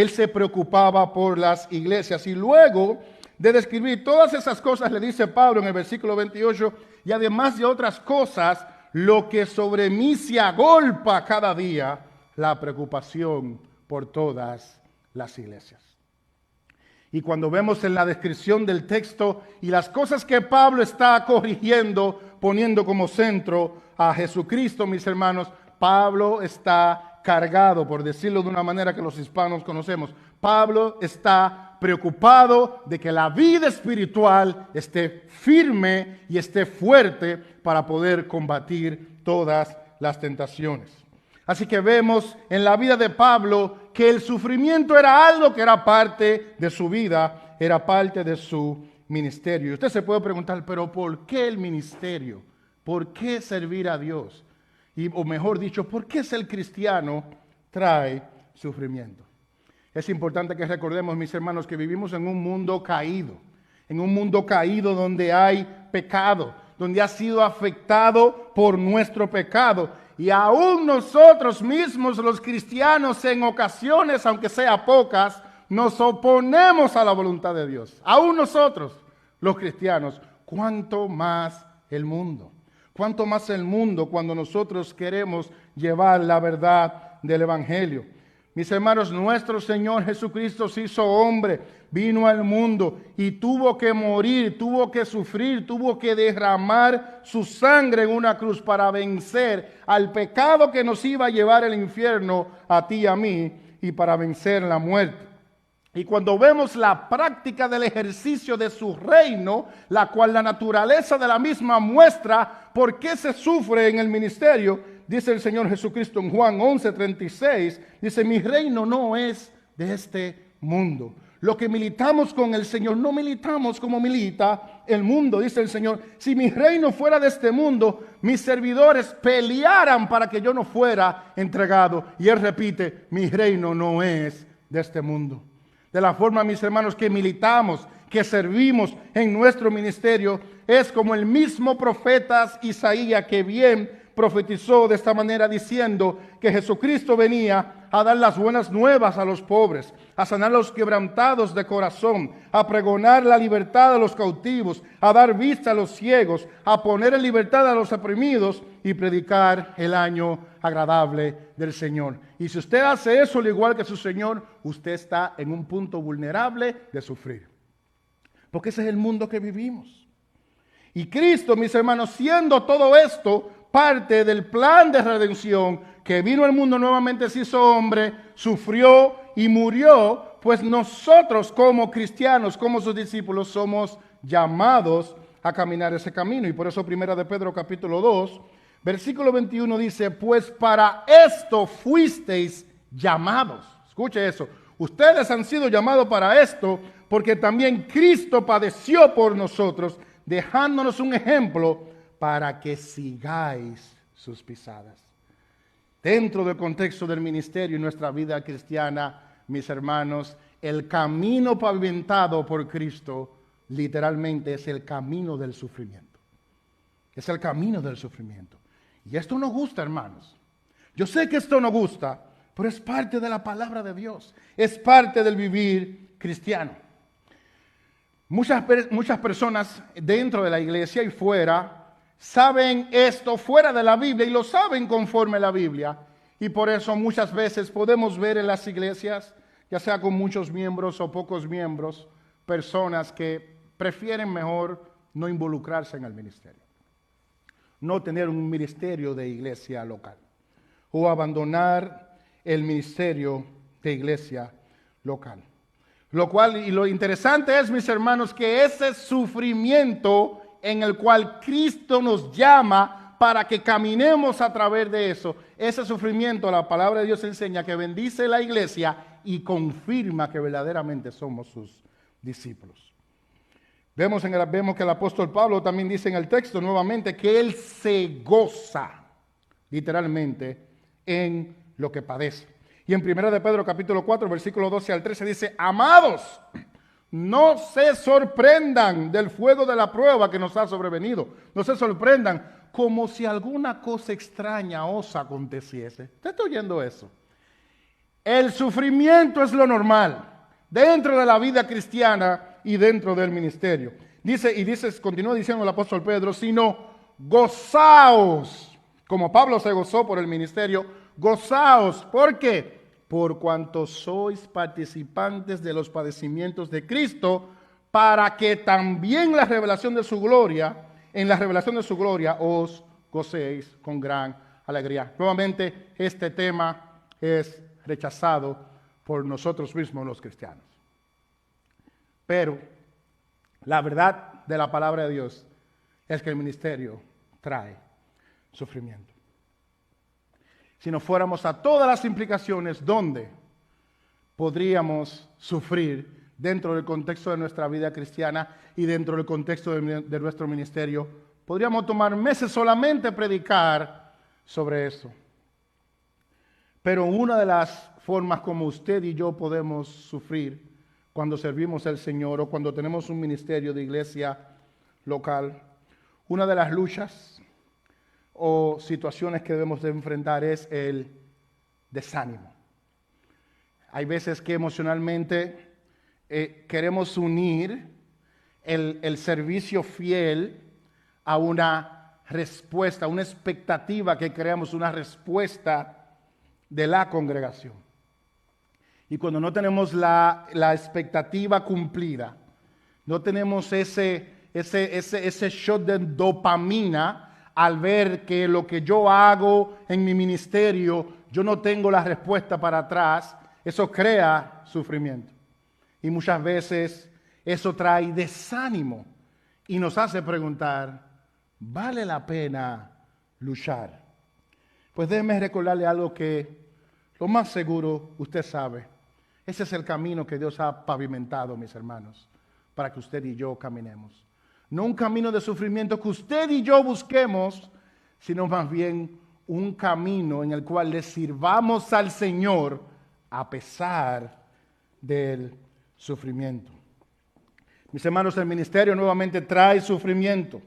se preocupaba por las iglesias. Y luego de describir todas esas cosas, le dice Pablo en el versículo 28, y además de otras cosas, lo que sobre mí se agolpa cada día, la preocupación por todas las iglesias. Y cuando vemos en la descripción del texto y las cosas que Pablo está corrigiendo, poniendo como centro a Jesucristo, mis hermanos, Pablo está cargado, por decirlo de una manera que los hispanos conocemos. Pablo está preocupado de que la vida espiritual esté firme y esté fuerte para poder combatir todas las tentaciones. Así que vemos en la vida de Pablo que el sufrimiento era algo que era parte de su vida, era parte de su ministerio. Y usted se puede preguntar, pero ¿por qué el ministerio? ¿Por qué servir a Dios? O mejor dicho, ¿por qué ser cristiano trae sufrimiento? Es importante que recordemos, mis hermanos, que vivimos en un mundo caído donde hay pecado, donde ha sido afectado por nuestro pecado. Y aún nosotros mismos, los cristianos, en ocasiones, aunque sea pocas, nos oponemos a la voluntad de Dios. Aún nosotros, los cristianos, ¿cuánto más el mundo? ¿Cuánto más el mundo cuando nosotros queremos llevar la verdad del Evangelio? Mis hermanos, nuestro Señor Jesucristo se hizo hombre, vino al mundo y tuvo que morir, tuvo que sufrir, tuvo que derramar su sangre en una cruz para vencer al pecado que nos iba a llevar al infierno a ti y a mí y para vencer la muerte. Y cuando vemos la práctica del ejercicio de su reino, la cual la naturaleza de la misma muestra por qué se sufre en el ministerio, dice el Señor Jesucristo en Juan 11:36, dice, mi reino no es de este mundo. Lo que militamos con el Señor, no militamos como milita el mundo, dice el Señor. Si mi reino fuera de este mundo, mis servidores pelearan para que yo no fuera entregado. Y Él repite, mi reino no es de este mundo. De la forma, mis hermanos, que militamos, que servimos en nuestro ministerio, es como el mismo profeta Isaías, que bien profetizó de esta manera diciendo que Jesucristo venía a dar las buenas nuevas a los pobres, a sanar a los quebrantados de corazón, a pregonar la libertad a los cautivos, a dar vista a los ciegos, a poner en libertad a los oprimidos y predicar el año agradable del Señor. Y si usted hace eso al igual que su Señor, usted está en un punto vulnerable de sufrir. Porque ese es el mundo que vivimos. Y Cristo, mis hermanos, siendo todo esto parte del plan de redención, que vino al mundo nuevamente, se hizo hombre, sufrió y murió, pues nosotros como cristianos, como sus discípulos, somos llamados a caminar ese camino. Y por eso 1 de Pedro capítulo 2, versículo 21 dice, pues para esto fuisteis llamados. Escuche eso. Ustedes han sido llamados para esto, porque también Cristo padeció por nosotros, dejándonos un ejemplo para que sigáis sus pisadas. Dentro del contexto del ministerio y nuestra vida cristiana, mis hermanos, el camino pavimentado por Cristo literalmente es el camino del sufrimiento. Es el camino del sufrimiento. Y esto nos gusta, hermanos. Yo sé que esto nos gusta, pero es parte de la palabra de Dios. Es parte del vivir cristiano. Muchas personas dentro de la iglesia y fuera saben esto fuera de la Biblia y lo saben conforme a la Biblia. Y por eso muchas veces podemos ver en las iglesias, ya sea con muchos miembros o pocos miembros, personas que prefieren mejor no involucrarse en el ministerio. No tener un ministerio de iglesia local. O abandonar el ministerio de iglesia local. Lo cual, y lo interesante es, mis hermanos, que ese sufrimiento en el cual Cristo nos llama para que caminemos a través de eso. Ese sufrimiento, la palabra de Dios enseña que bendice la iglesia y confirma que verdaderamente somos sus discípulos. Vemos que el apóstol Pablo también dice en el texto nuevamente que él se goza, literalmente, en lo que padece. Y en 1 de Pedro capítulo 4, versículo 12 al 13 dice: amados, no se sorprendan del fuego de la prueba que nos ha sobrevenido. No se sorprendan como si alguna cosa extraña os aconteciese. ¿Usted está oyendo eso? El sufrimiento es lo normal dentro de la vida cristiana y dentro del ministerio. Continúa diciendo el apóstol Pedro, sino gozaos, como Pablo se gozó por el ministerio, gozaos. ¿Por qué? Por cuanto sois participantes de los padecimientos de Cristo, para que también en la revelación de su gloria os gocéis con gran alegría. Nuevamente, este tema es rechazado por nosotros mismos los cristianos. Pero la verdad de la palabra de Dios es que el ministerio trae sufrimiento. Si nos fuéramos a todas las implicaciones donde podríamos sufrir dentro del contexto de nuestra vida cristiana y dentro del contexto de nuestro ministerio, podríamos tomar meses solamente predicar sobre eso. Pero una de las formas como usted y yo podemos sufrir cuando servimos al Señor o cuando tenemos un ministerio de iglesia local, una de las luchas o situaciones que debemos de enfrentar es el desánimo. Hay veces que emocionalmente queremos unir el servicio fiel a una respuesta, una expectativa que creamos, una respuesta de la congregación. Y cuando no tenemos la expectativa cumplida, no tenemos ese shot de dopamina al ver que lo que yo hago en mi ministerio, yo no tengo la respuesta para atrás, eso crea sufrimiento. Y muchas veces eso trae desánimo y nos hace preguntar, ¿vale la pena luchar? Pues déjeme recordarle algo que lo más seguro usted sabe. Ese es el camino que Dios ha pavimentado, mis hermanos, para que usted y yo caminemos. No un camino de sufrimiento que usted y yo busquemos, sino más bien un camino en el cual le sirvamos al Señor a pesar del sufrimiento. Mis hermanos, el ministerio nuevamente trae sufrimiento,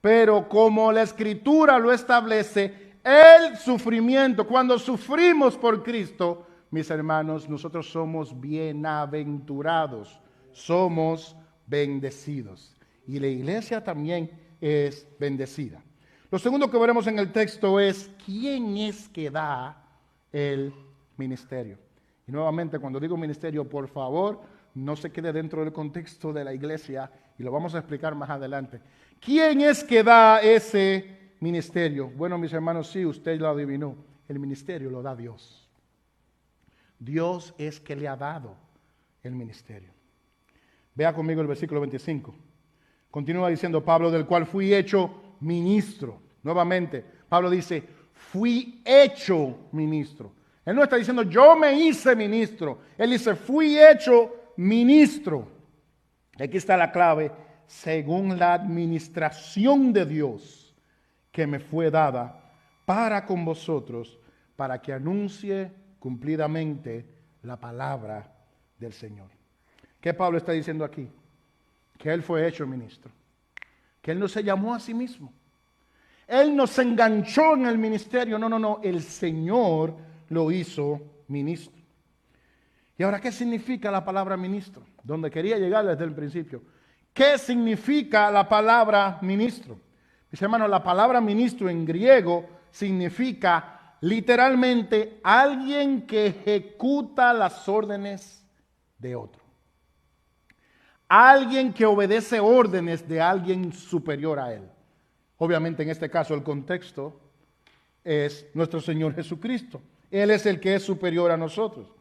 pero como la Escritura lo establece, el sufrimiento, cuando sufrimos por Cristo, mis hermanos, nosotros somos bienaventurados, somos bendecidos. Y la iglesia también es bendecida. Lo segundo que veremos en el texto es quién es que da el ministerio. Y nuevamente, cuando digo ministerio, por favor, no se quede dentro del contexto de la iglesia y lo vamos a explicar más adelante. ¿Quién es que da ese ministerio? Bueno, mis hermanos, sí, usted lo adivinó. El ministerio lo da Dios. Dios es que le ha dado el ministerio. Vea conmigo el versículo 25. Continúa diciendo Pablo, del cual fui hecho ministro. Nuevamente, Pablo dice, fui hecho ministro. Él no está diciendo, yo me hice ministro. Él dice, fui hecho ministro. Aquí está la clave, según la administración de Dios que me fue dada para con vosotros, para que anuncie cumplidamente la palabra del Señor. ¿Qué Pablo está diciendo aquí? Que él fue hecho ministro, que él no se llamó a sí mismo, él no se enganchó en el ministerio, no, el Señor lo hizo ministro. Y ahora, ¿qué significa la palabra ministro? Donde quería llegar desde el principio. ¿Qué significa la palabra ministro? Mis hermanos, la palabra ministro en griego significa literalmente alguien que ejecuta las órdenes de otro. Alguien que obedece órdenes de alguien superior a él. Obviamente en este caso el contexto es nuestro Señor Jesucristo. Él es el que es superior a nosotros.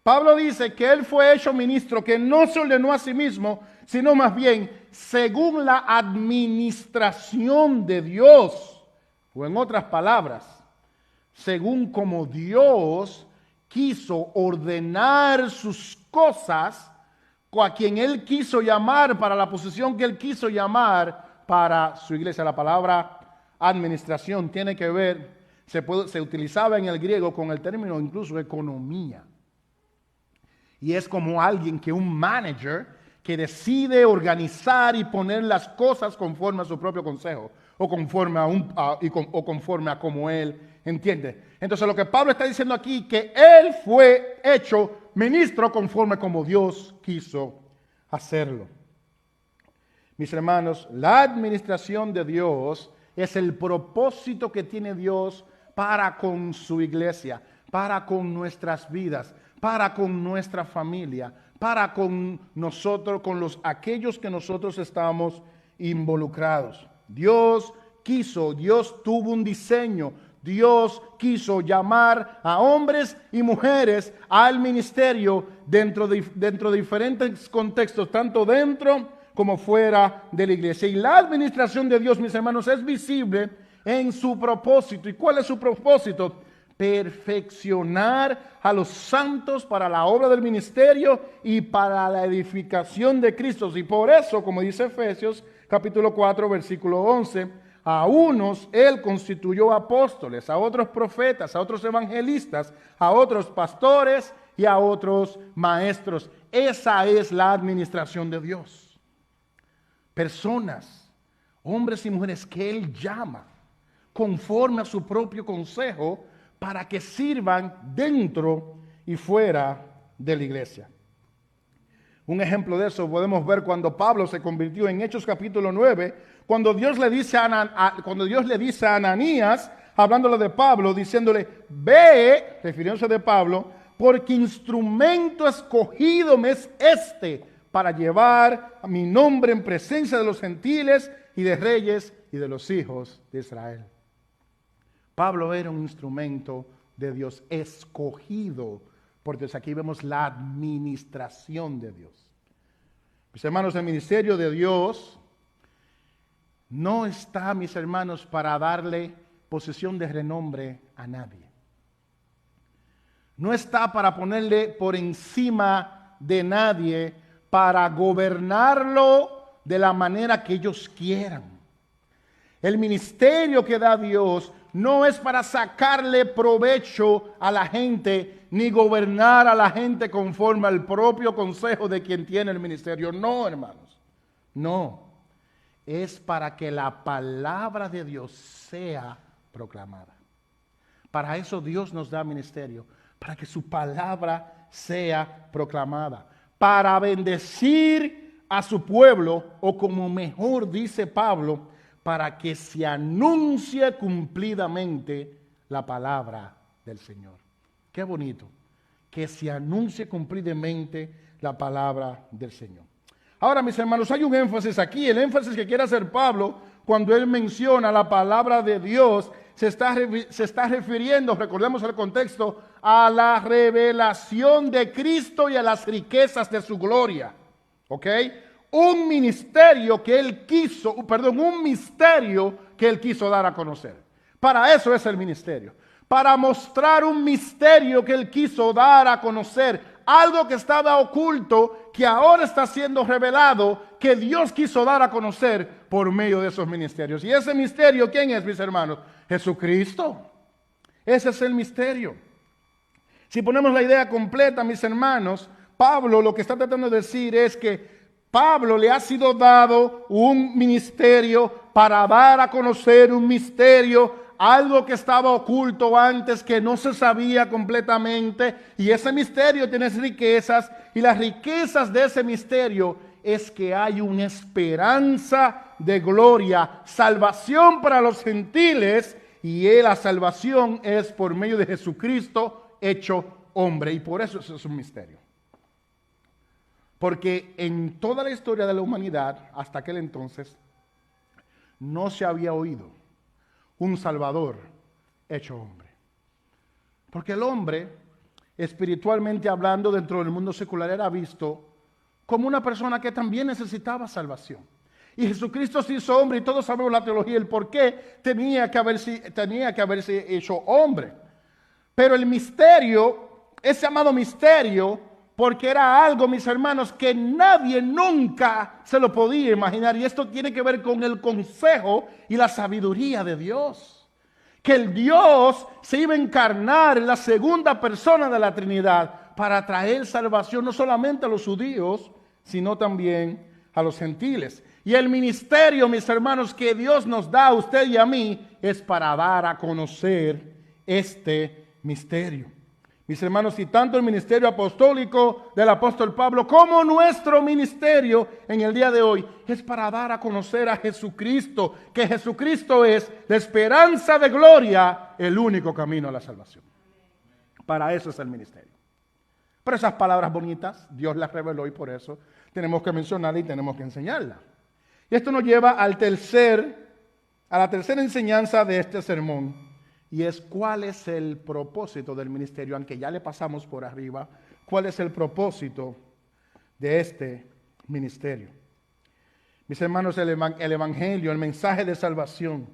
Pablo dice que él fue hecho ministro, que no se ordenó a sí mismo, sino más bien según la administración de Dios O en otras palabras, según como Dios quiso ordenar sus cosas, a quien Él quiso llamar para la posición que Él quiso llamar para su iglesia. La palabra administración tiene que ver, se utilizaba en el griego con el término incluso economía. Y es como alguien que un manager que decide organizar y poner las cosas conforme a su propio consejo o conforme a como él entiende. Entonces lo que Pablo está diciendo aquí, que él fue hecho ministro conforme como Dios quiso hacerlo. Mis hermanos, la administración de Dios es el propósito que tiene Dios para con su iglesia, para con nuestras vidas, para con nuestra familia, para con nosotros, aquellos que nosotros estamos involucrados. Dios quiso, Dios tuvo un diseño, Dios quiso llamar a hombres y mujeres al ministerio dentro de diferentes contextos, tanto dentro como fuera de la iglesia. Y la administración de Dios, mis hermanos, es visible en su propósito. ¿Y cuál es su propósito? Perfeccionar a los santos para la obra del ministerio y para la edificación de Cristo. Y por eso, como dice Efesios capítulo 4, versículo 11, a unos Él constituyó apóstoles, a otros profetas, a otros evangelistas, a otros pastores y a otros maestros. Esa es la administración de Dios. Personas, hombres y mujeres que Él llama conforme a su propio consejo para que sirvan dentro y fuera de la iglesia. Un ejemplo de eso podemos ver cuando Pablo se convirtió en Hechos capítulo 9, cuando Dios le dice a Ananías, hablándole de Pablo, diciéndole, ve, refiriéndose de Pablo, porque instrumento escogido me es para llevar mi nombre en presencia de los gentiles y de reyes y de los hijos de Israel. Pablo era un instrumento de Dios escogido por Dios. Aquí vemos la administración de Dios. Mis hermanos, el ministerio de Dios no está, mis hermanos, para darle posición de renombre a nadie. No está para ponerle por encima de nadie, para gobernarlo de la manera que ellos quieran. El ministerio que da Dios no es para sacarle provecho a la gente, ni gobernar a la gente conforme al propio consejo de quien tiene el ministerio. No, hermanos, no. Es para que la palabra de Dios sea proclamada. Para eso Dios nos da ministerio, para que su palabra sea proclamada, para bendecir a su pueblo, o como mejor dice Pablo, para que se anuncie cumplidamente la palabra del Señor. Qué bonito, que se anuncie cumplidamente la palabra del Señor. Ahora, mis hermanos, hay un énfasis aquí. El énfasis que quiere hacer Pablo cuando él menciona la palabra de Dios se está refiriendo, recordemos el contexto, a la revelación de Cristo y a las riquezas de su gloria. ¿Ok? Un misterio que él quiso dar a conocer. Para eso es el ministerio. Para mostrar un misterio que él quiso dar a conocer. Algo que estaba oculto, que ahora está siendo revelado, que Dios quiso dar a conocer por medio de esos ministerios. Y ese misterio, ¿quién es, mis hermanos? Jesucristo. Ese es el misterio. Si ponemos la idea completa, mis hermanos, Pablo lo que está tratando de decir es que Pablo le ha sido dado un ministerio para dar a conocer un misterio, algo que estaba oculto antes, que no se sabía completamente, y ese misterio tiene riquezas, y las riquezas de ese misterio es que hay una esperanza de gloria, salvación para los gentiles, y la salvación es por medio de Jesucristo hecho hombre, y por eso es un misterio. Porque en toda la historia de la humanidad, hasta aquel entonces, no se había oído un Salvador hecho hombre. Porque el hombre, espiritualmente hablando, dentro del mundo secular, era visto como una persona que también necesitaba salvación. Y Jesucristo se hizo hombre y todos sabemos la teología, el por qué tenía que haberse hecho hombre. Pero el misterio es llamado misterio porque era algo, mis hermanos, que nadie nunca se lo podía imaginar. Y esto tiene que ver con el consejo y la sabiduría de Dios. Que el Dios se iba a encarnar en la segunda persona de la Trinidad para traer salvación no solamente a los judíos, sino también a los gentiles. Y el ministerio, mis hermanos, que Dios nos da a usted y a mí, es para dar a conocer este misterio. Mis hermanos, y tanto el ministerio apostólico del apóstol Pablo como nuestro ministerio en el día de hoy es para dar a conocer a Jesucristo, que Jesucristo es la esperanza de gloria, el único camino a la salvación. Para eso es el ministerio. Pero esas palabras bonitas, Dios las reveló y por eso tenemos que mencionarlas y tenemos que enseñarlas. Y esto nos lleva a la tercera enseñanza de este sermón, y es cuál es el propósito del ministerio, aunque ya le pasamos por arriba, cuál es el propósito de este ministerio. Mis hermanos, el evangelio, el mensaje de salvación,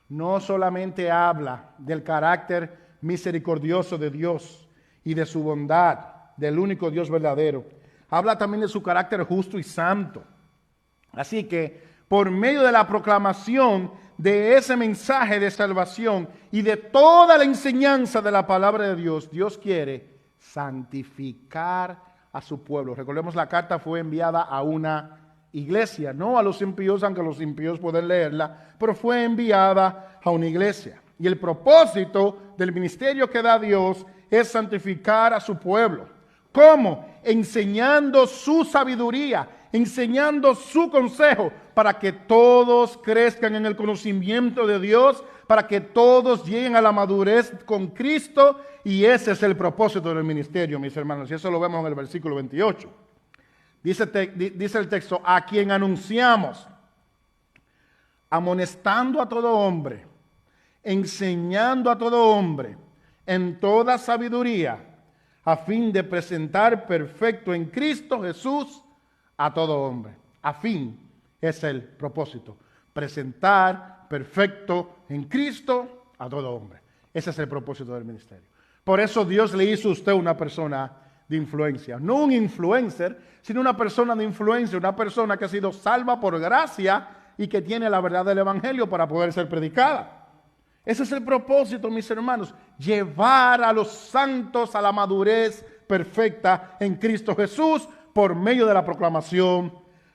no solamente habla del carácter misericordioso de Dios y de su bondad, del único Dios verdadero, habla también de su carácter justo y santo. Así que por medio de la proclamación de ese mensaje de salvación y de toda la enseñanza de la palabra de Dios, Dios quiere santificar a su pueblo. Recordemos, la carta fue enviada a una iglesia, no a los impíos, aunque los impíos pueden leerla, pero fue enviada a una iglesia. Y el propósito del ministerio que da Dios es santificar a su pueblo. ¿Cómo? Enseñando su sabiduría, enseñando su consejo para que todos crezcan en el conocimiento de Dios, para que todos lleguen a la madurez con Cristo, y ese es el propósito del ministerio, mis hermanos, y eso lo vemos en el versículo 28. Dice el texto, a quien anunciamos, amonestando a todo hombre, enseñando a todo hombre en toda sabiduría, a fin de presentar perfecto en Cristo Jesús a todo hombre. A fin es el propósito. Presentar perfecto en Cristo a todo hombre. Ese es el propósito del ministerio. Por eso Dios le hizo a usted una persona de influencia. No un influencer, sino una persona de influencia. Una persona que ha sido salva por gracia y que tiene la verdad del evangelio para poder ser predicada. Ese es el propósito, mis hermanos, llevar a los santos a la madurez perfecta en Cristo Jesús por medio de la proclamación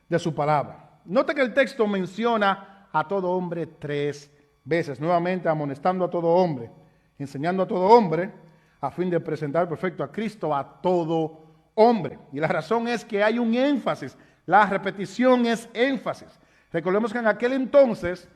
de su palabra. Note que el texto menciona a todo hombre 3 veces, nuevamente amonestando a todo hombre, enseñando a todo hombre, a fin de presentar perfecto a Cristo a todo hombre. Y la razón es que hay un énfasis, la repetición es énfasis. Recordemos que en aquel entonces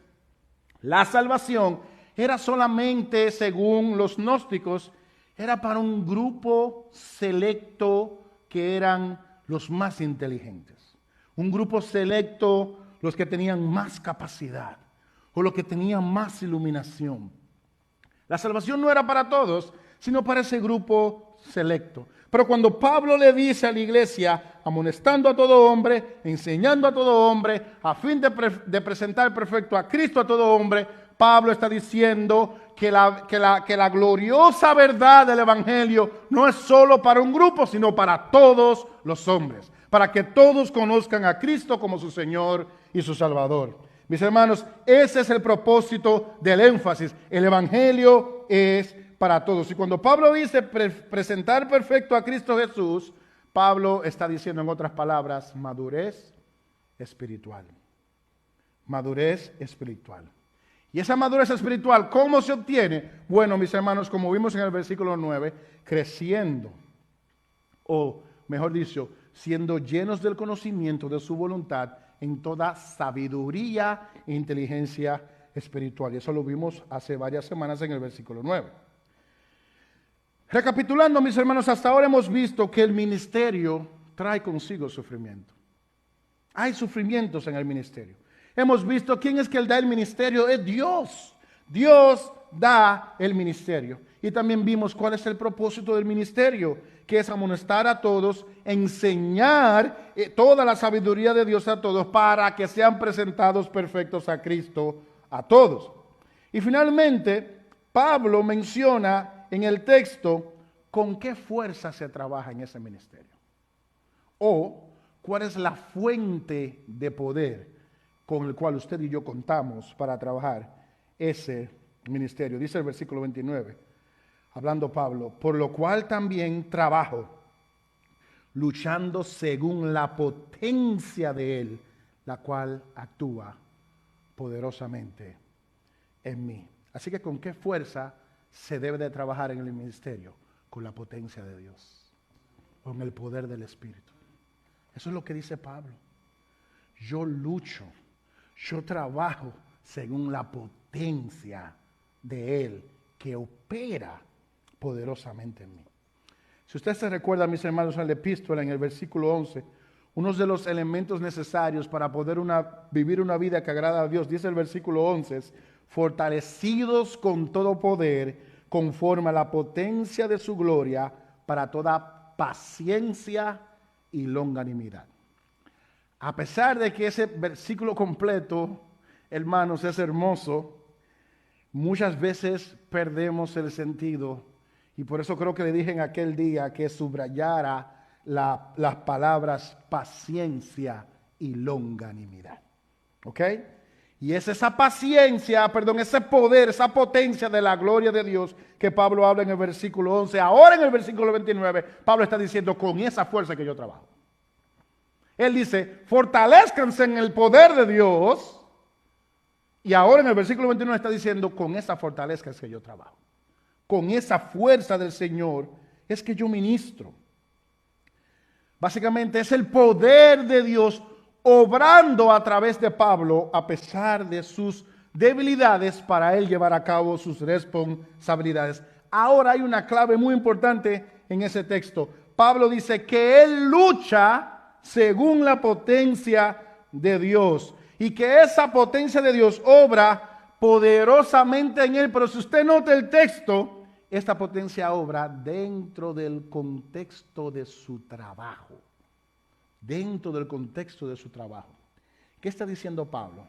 la salvación era solamente, según los gnósticos, era para un grupo selecto que eran los más inteligentes. Un grupo selecto, los que tenían más capacidad o los que tenían más iluminación. La salvación no era para todos, sino para ese grupo selecto. Pero cuando Pablo le dice a la iglesia, amonestando a todo hombre, enseñando a todo hombre, a fin de presentar perfecto a Cristo a todo hombre, Pablo está diciendo que la gloriosa verdad del evangelio no es solo para un grupo, sino para todos los hombres, para que todos conozcan a Cristo como su Señor y su Salvador. Mis hermanos, ese es el propósito del énfasis. El evangelio es para todos. Y cuando Pablo dice presentar perfecto a Cristo Jesús, Pablo está diciendo, en otras palabras, madurez espiritual. Madurez espiritual. Y esa madurez espiritual, ¿cómo se obtiene? Bueno, mis hermanos, como vimos en el versículo 9, creciendo, o mejor dicho, siendo llenos del conocimiento de su voluntad en toda sabiduría e inteligencia espiritual. Y eso lo vimos hace varias semanas en el versículo 9. Recapitulando, mis hermanos, hasta ahora hemos visto que el ministerio trae consigo sufrimiento. Hay sufrimientos en el ministerio. Hemos visto quién es que da el ministerio, es Dios. Dios da el ministerio. Y también vimos cuál es el propósito del ministerio, que es amonestar a todos, enseñar toda la sabiduría de Dios a todos para que sean presentados perfectos a Cristo a todos. Y finalmente, Pablo menciona en el texto con qué fuerza se trabaja en ese ministerio. O cuál es la fuente de poder con el cual usted y yo contamos para trabajar ese ministerio. Dice el versículo 29, hablando Pablo, por lo cual también trabajo, luchando según la potencia de Él, la cual actúa poderosamente en mí. Así que ¿con qué fuerza se debe de trabajar en el ministerio? Con la potencia de Dios, con el poder del Espíritu. Eso es lo que dice Pablo. Yo lucho, yo trabajo según la potencia de Él que opera poderosamente en mí. Si usted se recuerda, mis hermanos, en la epístola, en el versículo 11, uno de los elementos necesarios para poder vivir una vida que agrada a Dios, dice el versículo 11, es fortalecidos con todo poder, conforme a la potencia de su gloria, para toda paciencia y longanimidad. A pesar de que ese versículo completo, hermanos, es hermoso, muchas veces perdemos el sentido, y por eso creo que le dije en aquel día que subrayara las palabras paciencia y longanimidad. ¿Ok? Y es esa paciencia, ese poder, esa potencia de la gloria de Dios que Pablo habla en el versículo 11. Ahora en el versículo 29, Pablo está diciendo con esa fuerza que yo trabajo. Él dice, fortalezcanse en el poder de Dios. Y ahora en el versículo 29 está diciendo, con esa fortaleza es que yo trabajo. Con esa fuerza del Señor es que yo ministro. Básicamente es el poder de Dios obrando a través de Pablo a pesar de sus debilidades para él llevar a cabo sus responsabilidades. Ahora hay una clave muy importante en ese texto. Pablo dice que él lucha según la potencia de Dios y que esa potencia de Dios obra poderosamente en él. Pero si usted nota el texto, esta potencia obra dentro del contexto de su trabajo. Dentro del contexto de su trabajo. ¿Qué está diciendo Pablo?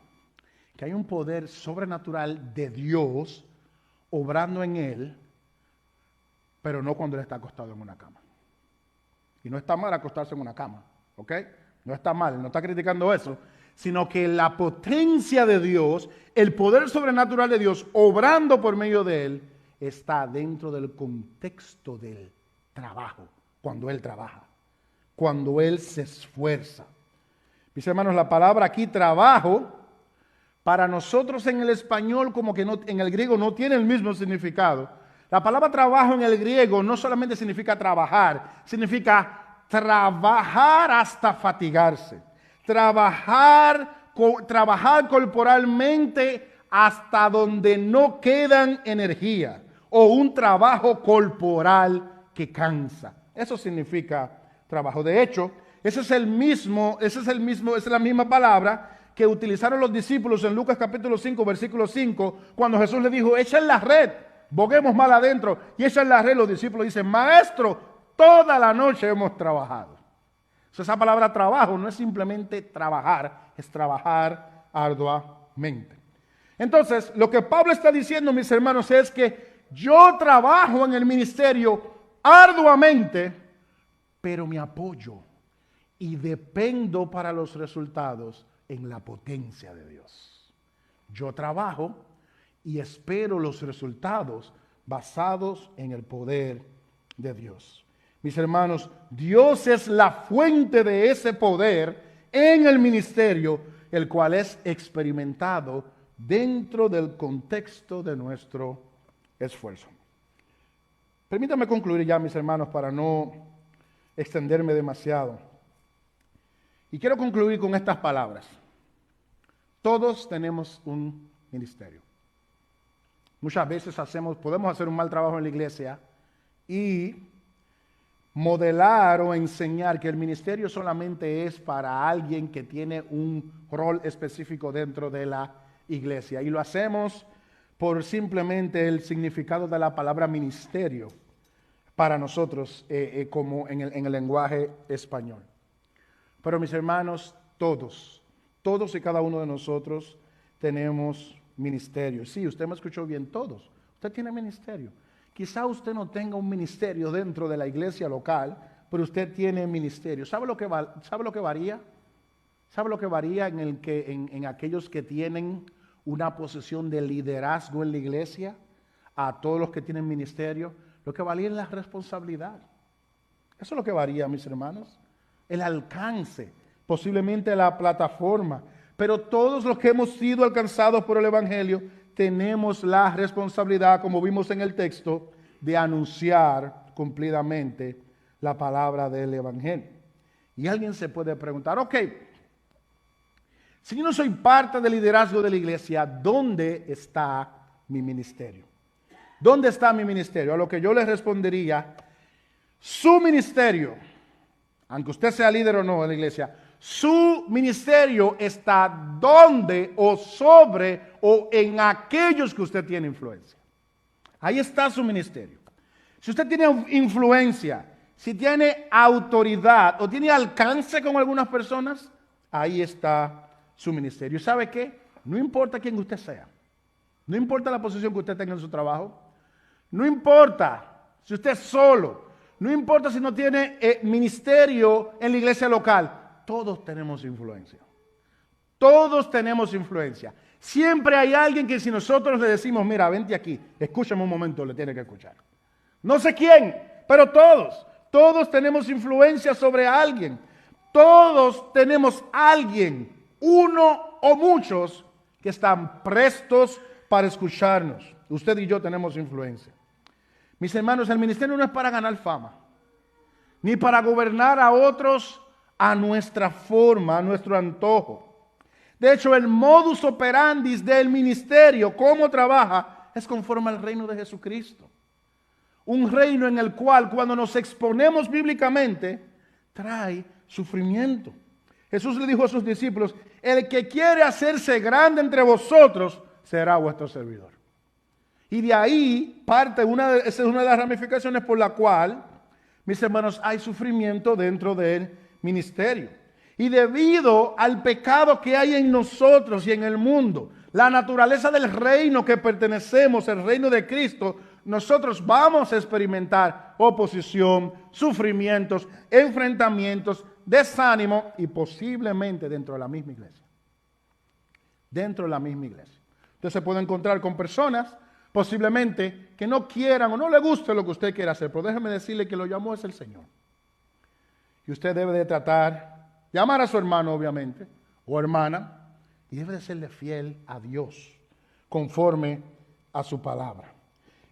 Que hay un poder sobrenatural de Dios obrando en él, pero no cuando él está acostado en una cama. Y no está mal acostarse en una cama, ¿ok? No está mal, no está criticando eso, sino que la potencia de Dios, el poder sobrenatural de Dios obrando por medio de él, está dentro del contexto del trabajo, cuando él trabaja. Cuando él se esfuerza. Mis hermanos, la palabra aquí trabajo, para nosotros en el español como que no, en el griego no tiene el mismo significado. La palabra trabajo en el griego no solamente significa trabajar, significa trabajar hasta fatigarse. Trabajar corporalmente hasta donde no quedan energía. O un trabajo corporal que cansa. Eso significa trabajo. De hecho, esa es la misma palabra que utilizaron los discípulos en Lucas capítulo 5, versículo 5, cuando Jesús le dijo, echen la red, boguemos mal adentro, y echan la red. Los discípulos dicen, maestro, toda la noche hemos trabajado. Esa palabra trabajo no es simplemente trabajar, es trabajar arduamente. Entonces, lo que Pablo está diciendo, mis hermanos, es que yo trabajo en el ministerio arduamente, pero me apoyo y dependo para los resultados en la potencia de Dios. Yo trabajo y espero los resultados basados en el poder de Dios. Mis hermanos, Dios es la fuente de ese poder en el ministerio, el cual es experimentado dentro del contexto de nuestro esfuerzo. Permítanme concluir ya, mis hermanos, para no extenderme demasiado. Y quiero concluir con estas palabras. Todos tenemos un ministerio. Muchas veces podemos hacer un mal trabajo en la iglesia y modelar o enseñar que el ministerio solamente es para alguien que tiene un rol específico dentro de la iglesia. Y lo hacemos por simplemente el significado de la palabra ministerio para nosotros como en el lenguaje español. Pero mis hermanos, todos y cada uno de nosotros tenemos ministerio. Sí, usted me escuchó bien, todos. Usted tiene ministerio. Quizá usted no tenga un ministerio dentro de la iglesia local, pero usted tiene ministerio. ¿Sabe lo que varía? ¿Sabe lo que varía en aquellos que tienen una posición de liderazgo en la iglesia a todos los que tienen ministerio? Lo que varía es la responsabilidad. Eso es lo que varía, mis hermanos. El alcance, posiblemente la plataforma. Pero todos los que hemos sido alcanzados por el Evangelio tenemos la responsabilidad, como vimos en el texto, de anunciar cumplidamente la palabra del Evangelio. Y alguien se puede preguntar, ok, si yo no soy parte del liderazgo de la iglesia, ¿dónde está mi ministerio? ¿Dónde está mi ministerio? A lo que yo le respondería, su ministerio, aunque usted sea líder o no de la iglesia, su ministerio está donde o sobre o en aquellos que usted tiene influencia. Ahí está su ministerio. Si usted tiene influencia, si tiene autoridad o tiene alcance con algunas personas, ahí está su ministerio. ¿Y sabe qué? No importa quién usted sea. No importa la posición que usted tenga en su trabajo. No importa si usted es solo. No importa si no tiene ministerio en la iglesia local. Todos tenemos influencia. Todos tenemos influencia. Siempre hay alguien que si nosotros le decimos, mira, vente aquí, escúchame un momento, le tiene que escuchar. No sé quién, pero todos tenemos influencia sobre alguien. Todos tenemos alguien, uno o muchos, que están prestos para escucharnos. Usted y yo tenemos influencia. Mis hermanos, el ministerio no es para ganar fama, ni para gobernar a otros a nuestra forma, a nuestro antojo. De hecho, el modus operandi del ministerio, cómo trabaja, es conforme al reino de Jesucristo. Un reino en el cual, cuando nos exponemos bíblicamente, trae sufrimiento. Jesús le dijo a sus discípulos, el que quiere hacerse grande entre vosotros, será vuestro servidor. Y de ahí parte esa es una de las ramificaciones por la cual, mis hermanos, hay sufrimiento dentro del ministerio. Y debido al pecado que hay en nosotros y en el mundo, la naturaleza del reino que pertenecemos, el reino de Cristo, nosotros vamos a experimentar oposición, sufrimientos, enfrentamientos, desánimo y posiblemente dentro de la misma iglesia. Dentro de la misma iglesia. Usted se puede encontrar con personas posiblemente que no quieran o no le guste lo que usted quiera hacer, pero déjeme decirle que lo llamó es el Señor. Y usted debe de llamar a su hermano obviamente, o hermana, y debe de serle fiel a Dios, conforme a su palabra.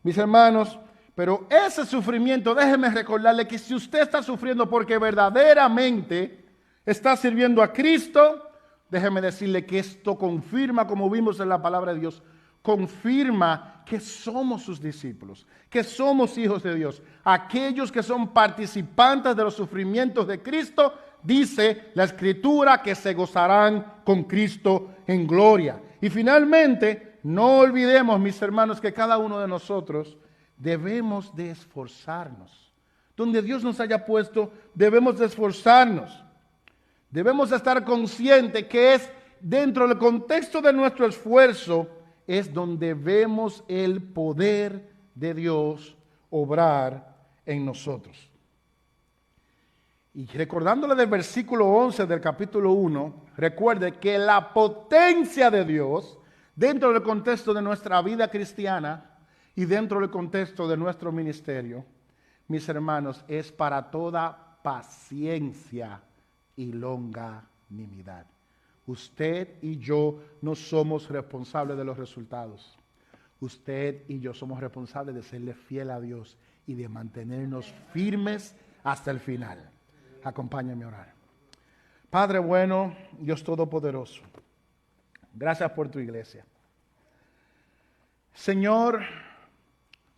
Mis hermanos, pero ese sufrimiento, déjeme recordarle que si usted está sufriendo porque verdaderamente está sirviendo a Cristo, déjeme decirle que esto confirma, como vimos en la palabra de Dios, confirma que somos sus discípulos, que somos hijos de Dios. Aquellos que son participantes de los sufrimientos de Cristo, dice la Escritura que se gozarán con Cristo en gloria. Y finalmente, no olvidemos, mis hermanos, que cada uno de nosotros debemos de esforzarnos. Donde Dios nos haya puesto, debemos de esforzarnos. Debemos de estar conscientes que es dentro del contexto de nuestro esfuerzo es donde vemos el poder de Dios obrar en nosotros. Y recordándole del versículo 11 del capítulo 1, recuerde que la potencia de Dios, dentro del contexto de nuestra vida cristiana y dentro del contexto de nuestro ministerio, mis hermanos, es para toda paciencia y longanimidad. Usted y yo no somos responsables de los resultados. Usted y yo somos responsables de serle fiel a Dios y de mantenernos firmes hasta el final. Acompáñame a orar. Padre bueno, Dios todopoderoso, gracias por tu iglesia. Señor,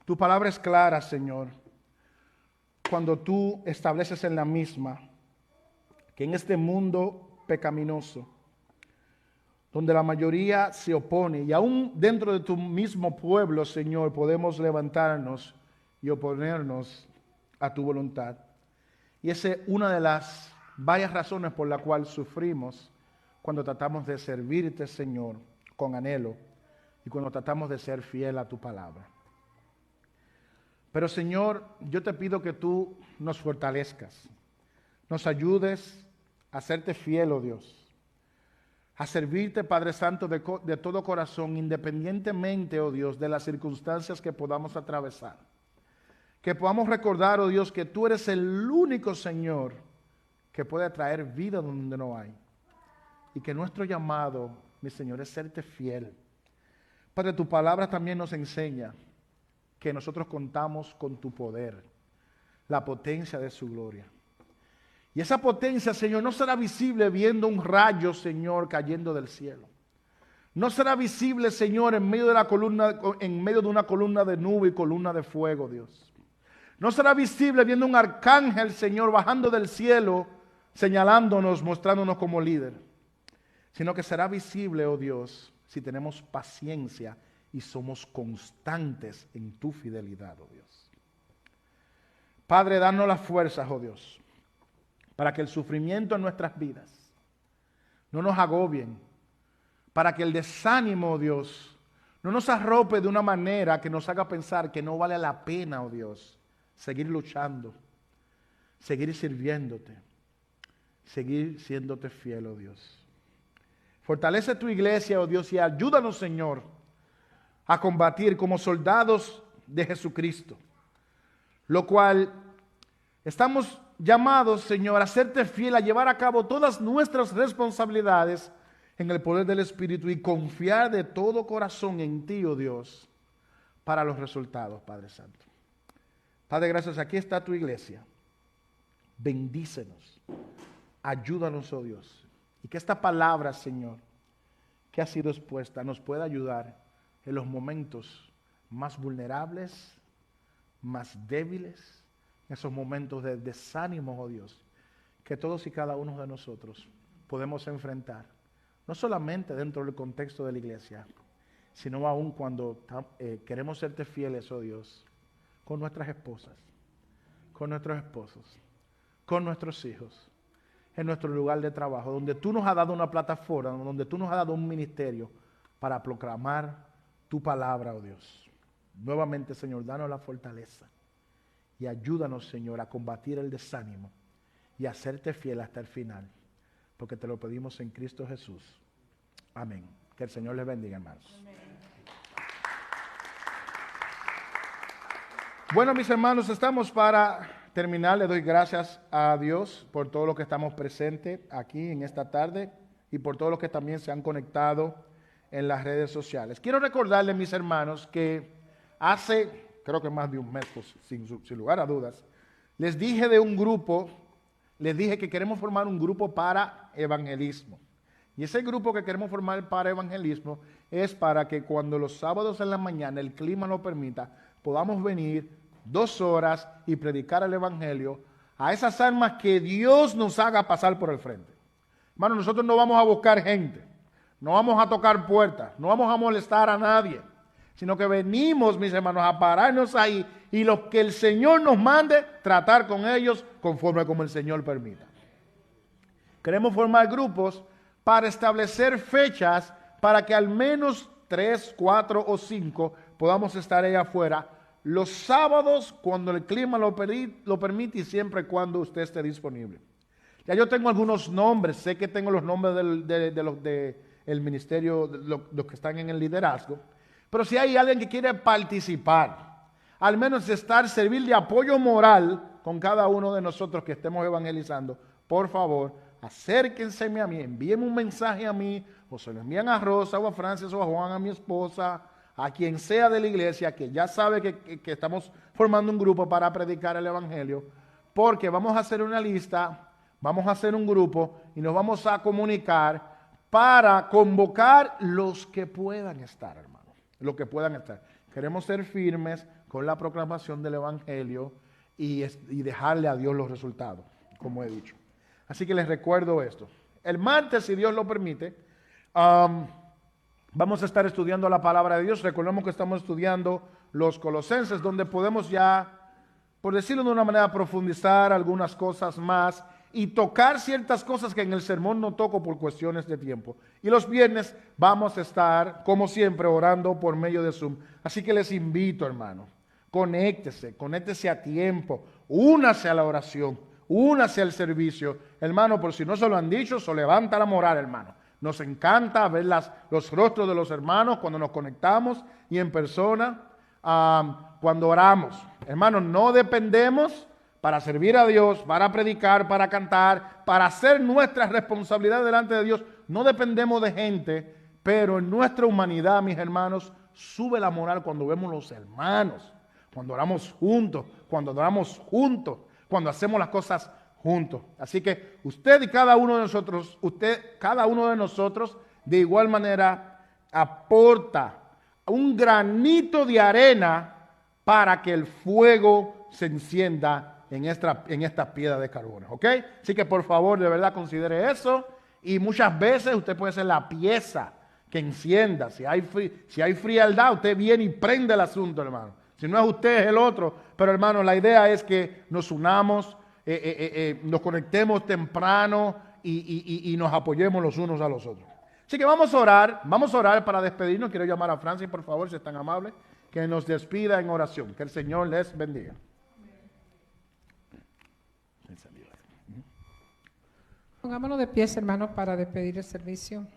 tu palabra es clara, Señor, cuando tú estableces en la misma que en este mundo pecaminoso, donde la mayoría se opone, y aún dentro de tu mismo pueblo, Señor, podemos levantarnos y oponernos a tu voluntad. Y esa es una de las varias razones por la cual sufrimos cuando tratamos de servirte, Señor, con anhelo, y cuando tratamos de ser fiel a tu palabra. Pero, Señor, yo te pido que tú nos fortalezcas, nos ayudes a serte fiel, oh Dios, a servirte, Padre Santo, de todo corazón, independientemente, oh Dios, de las circunstancias que podamos atravesar. Que podamos recordar, oh Dios, que tú eres el único Señor que puede traer vida donde no hay. Y que nuestro llamado, mi Señor, es serte fiel. Padre, tu palabra también nos enseña que nosotros contamos con tu poder, la potencia de su gloria. Y esa potencia, Señor, no será visible viendo un rayo, Señor, cayendo del cielo. No será visible, Señor, en medio de una columna de nube y columna de fuego, Dios. No será visible viendo un arcángel, Señor, bajando del cielo, señalándonos, mostrándonos como líder. Sino que será visible, oh Dios, si tenemos paciencia y somos constantes en tu fidelidad, oh Dios. Padre, danos las fuerzas, oh Dios, para que el sufrimiento en nuestras vidas no nos agobien, para que el desánimo, oh Dios, no nos arrope de una manera que nos haga pensar que no vale la pena, oh Dios, seguir luchando, seguir sirviéndote, seguir siéndote fiel, oh Dios. Fortalece tu iglesia, oh Dios, y ayúdanos, Señor, a combatir como soldados de Jesucristo, lo cual estamos llamados, Señor, a serte fiel, a llevar a cabo todas nuestras responsabilidades en el poder del Espíritu y confiar de todo corazón en ti, oh Dios, para los resultados, Padre Santo. Padre, gracias, aquí está tu iglesia. Bendícenos, ayúdanos, oh Dios. Y que esta palabra, Señor, que ha sido expuesta, nos pueda ayudar en los momentos más vulnerables, más débiles, en esos momentos de desánimo, oh Dios, que todos y cada uno de nosotros podemos enfrentar, no solamente dentro del contexto de la iglesia, sino aún cuando queremos serte fieles, oh Dios, con nuestras esposas, con nuestros esposos, con nuestros hijos, en nuestro lugar de trabajo, donde tú nos has dado una plataforma, donde tú nos has dado un ministerio para proclamar tu palabra, oh Dios. Nuevamente, Señor, danos la fortaleza y ayúdanos, Señor, a combatir el desánimo y a serte fiel hasta el final, porque te lo pedimos en Cristo Jesús. Amén. Que el Señor les bendiga, hermanos. Amén. Bueno, mis hermanos, estamos para terminar. Le doy gracias a Dios por todo lo que estamos presentes aquí en esta tarde y por todos los que también se han conectado en las redes sociales. Quiero recordarles, mis hermanos, que hace, creo que más de un mes, pues, sin lugar a dudas, les dije de un grupo, les dije que queremos formar un grupo para evangelismo. Y ese grupo que queremos formar para evangelismo es para que cuando los sábados en la mañana el clima lo permita, podamos venir 2 horas y predicar el evangelio a esas almas que Dios nos haga pasar por el frente. Hermano, nosotros no vamos a buscar gente, no vamos a tocar puertas, no vamos a molestar a nadie, sino que venimos, mis hermanos, a pararnos ahí y los que el Señor nos mande, tratar con ellos conforme como el Señor permita. Queremos formar grupos para establecer fechas para que al menos 3, 4 o 5 podamos estar allá afuera los sábados cuando el clima lo permite y siempre cuando usted esté disponible. Ya yo tengo algunos nombres, sé que tengo los nombres del ministerio, los que están en el liderazgo, pero si hay alguien que quiere participar, al menos servir de apoyo moral con cada uno de nosotros que estemos evangelizando, por favor, acérquense a mí, envíenme un mensaje a mí, o se lo envían a Rosa o a Francis o a Juan, a mi esposa, a quien sea de la iglesia que ya sabe que estamos formando un grupo para predicar el evangelio, porque vamos a hacer una lista, vamos a hacer un grupo y nos vamos a comunicar para convocar los que puedan estar, hermano, los que puedan estar. Queremos ser firmes con la proclamación del evangelio y dejarle a Dios los resultados, como he dicho. Así que les recuerdo esto. El martes, si Dios lo permite, Vamos a estar estudiando la palabra de Dios. Recordemos que estamos estudiando los Colosenses, donde podemos ya, por decirlo de una manera, profundizar algunas cosas más y tocar ciertas cosas que en el sermón no toco por cuestiones de tiempo. Y los viernes vamos a estar, como siempre, orando por medio de Zoom. Así que les invito, hermano, conéctese a tiempo, únase a la oración, únase al servicio. Hermano, por si no se lo han dicho, se levanta la moral, hermano. Nos encanta ver los rostros de los hermanos cuando nos conectamos y en persona, cuando oramos. Hermanos, no dependemos para servir a Dios, para predicar, para cantar, para hacer nuestra responsabilidad delante de Dios. No dependemos de gente, pero en nuestra humanidad, mis hermanos, sube la moral cuando vemos los hermanos, cuando oramos juntos, cuando adoramos juntos, cuando hacemos las cosas juntos. Así que usted y cada uno de nosotros, de igual manera, aporta un granito de arena para que el fuego se encienda en esta piedra de carbón, ¿ok? Así que por favor, de verdad, considere eso. Y muchas veces usted puede ser la pieza que encienda. Si hay frialdad, usted viene y prende el asunto, hermano. Si no es usted, es el otro. Pero, hermano, la idea es que nos unamos, nos conectemos temprano y nos apoyemos los unos a los otros. Así que vamos a orar para despedirnos. Quiero llamar a Francis, por favor, si es tan amable, que nos despida en oración. Que el Señor les bendiga. Pongámonos de pies, hermanos, para despedir el servicio.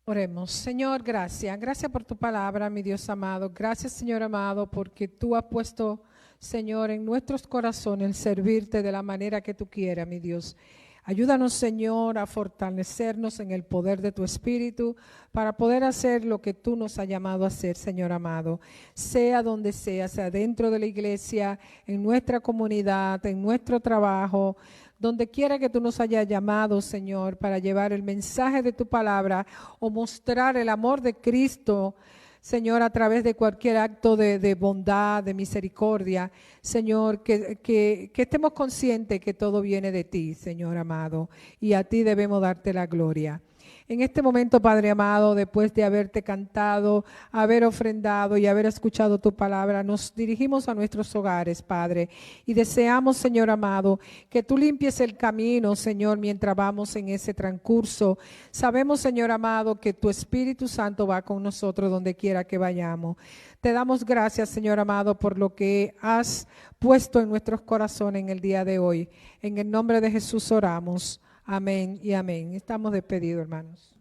Oremos. Señor, gracias. Gracias por tu palabra, mi Dios amado. Gracias, Señor amado, porque tú has puesto, Señor, en nuestros corazones el servirte de la manera que tú quieras, mi Dios. Ayúdanos, Señor, a fortalecernos en el poder de tu Espíritu para poder hacer lo que tú nos has llamado a hacer, Señor amado. Sea donde sea dentro de la iglesia, en nuestra comunidad, en nuestro trabajo, donde quiera que tú nos hayas llamado, Señor, para llevar el mensaje de tu palabra o mostrar el amor de Cristo, Señor, a través de cualquier acto de bondad, de misericordia, Señor, que estemos conscientes que todo viene de ti, Señor amado, y a ti debemos darte la gloria. En este momento, Padre amado, después de haberte cantado, haber ofrendado y haber escuchado tu palabra, nos dirigimos a nuestros hogares, Padre, y deseamos, Señor amado, que tú limpies el camino, Señor, mientras vamos en ese transcurso. Sabemos, Señor amado, que tu Espíritu Santo va con nosotros donde quiera que vayamos. Te damos gracias, Señor amado, por lo que has puesto en nuestros corazones en el día de hoy. En el nombre de Jesús oramos. Amén y amén. Estamos despedidos, hermanos.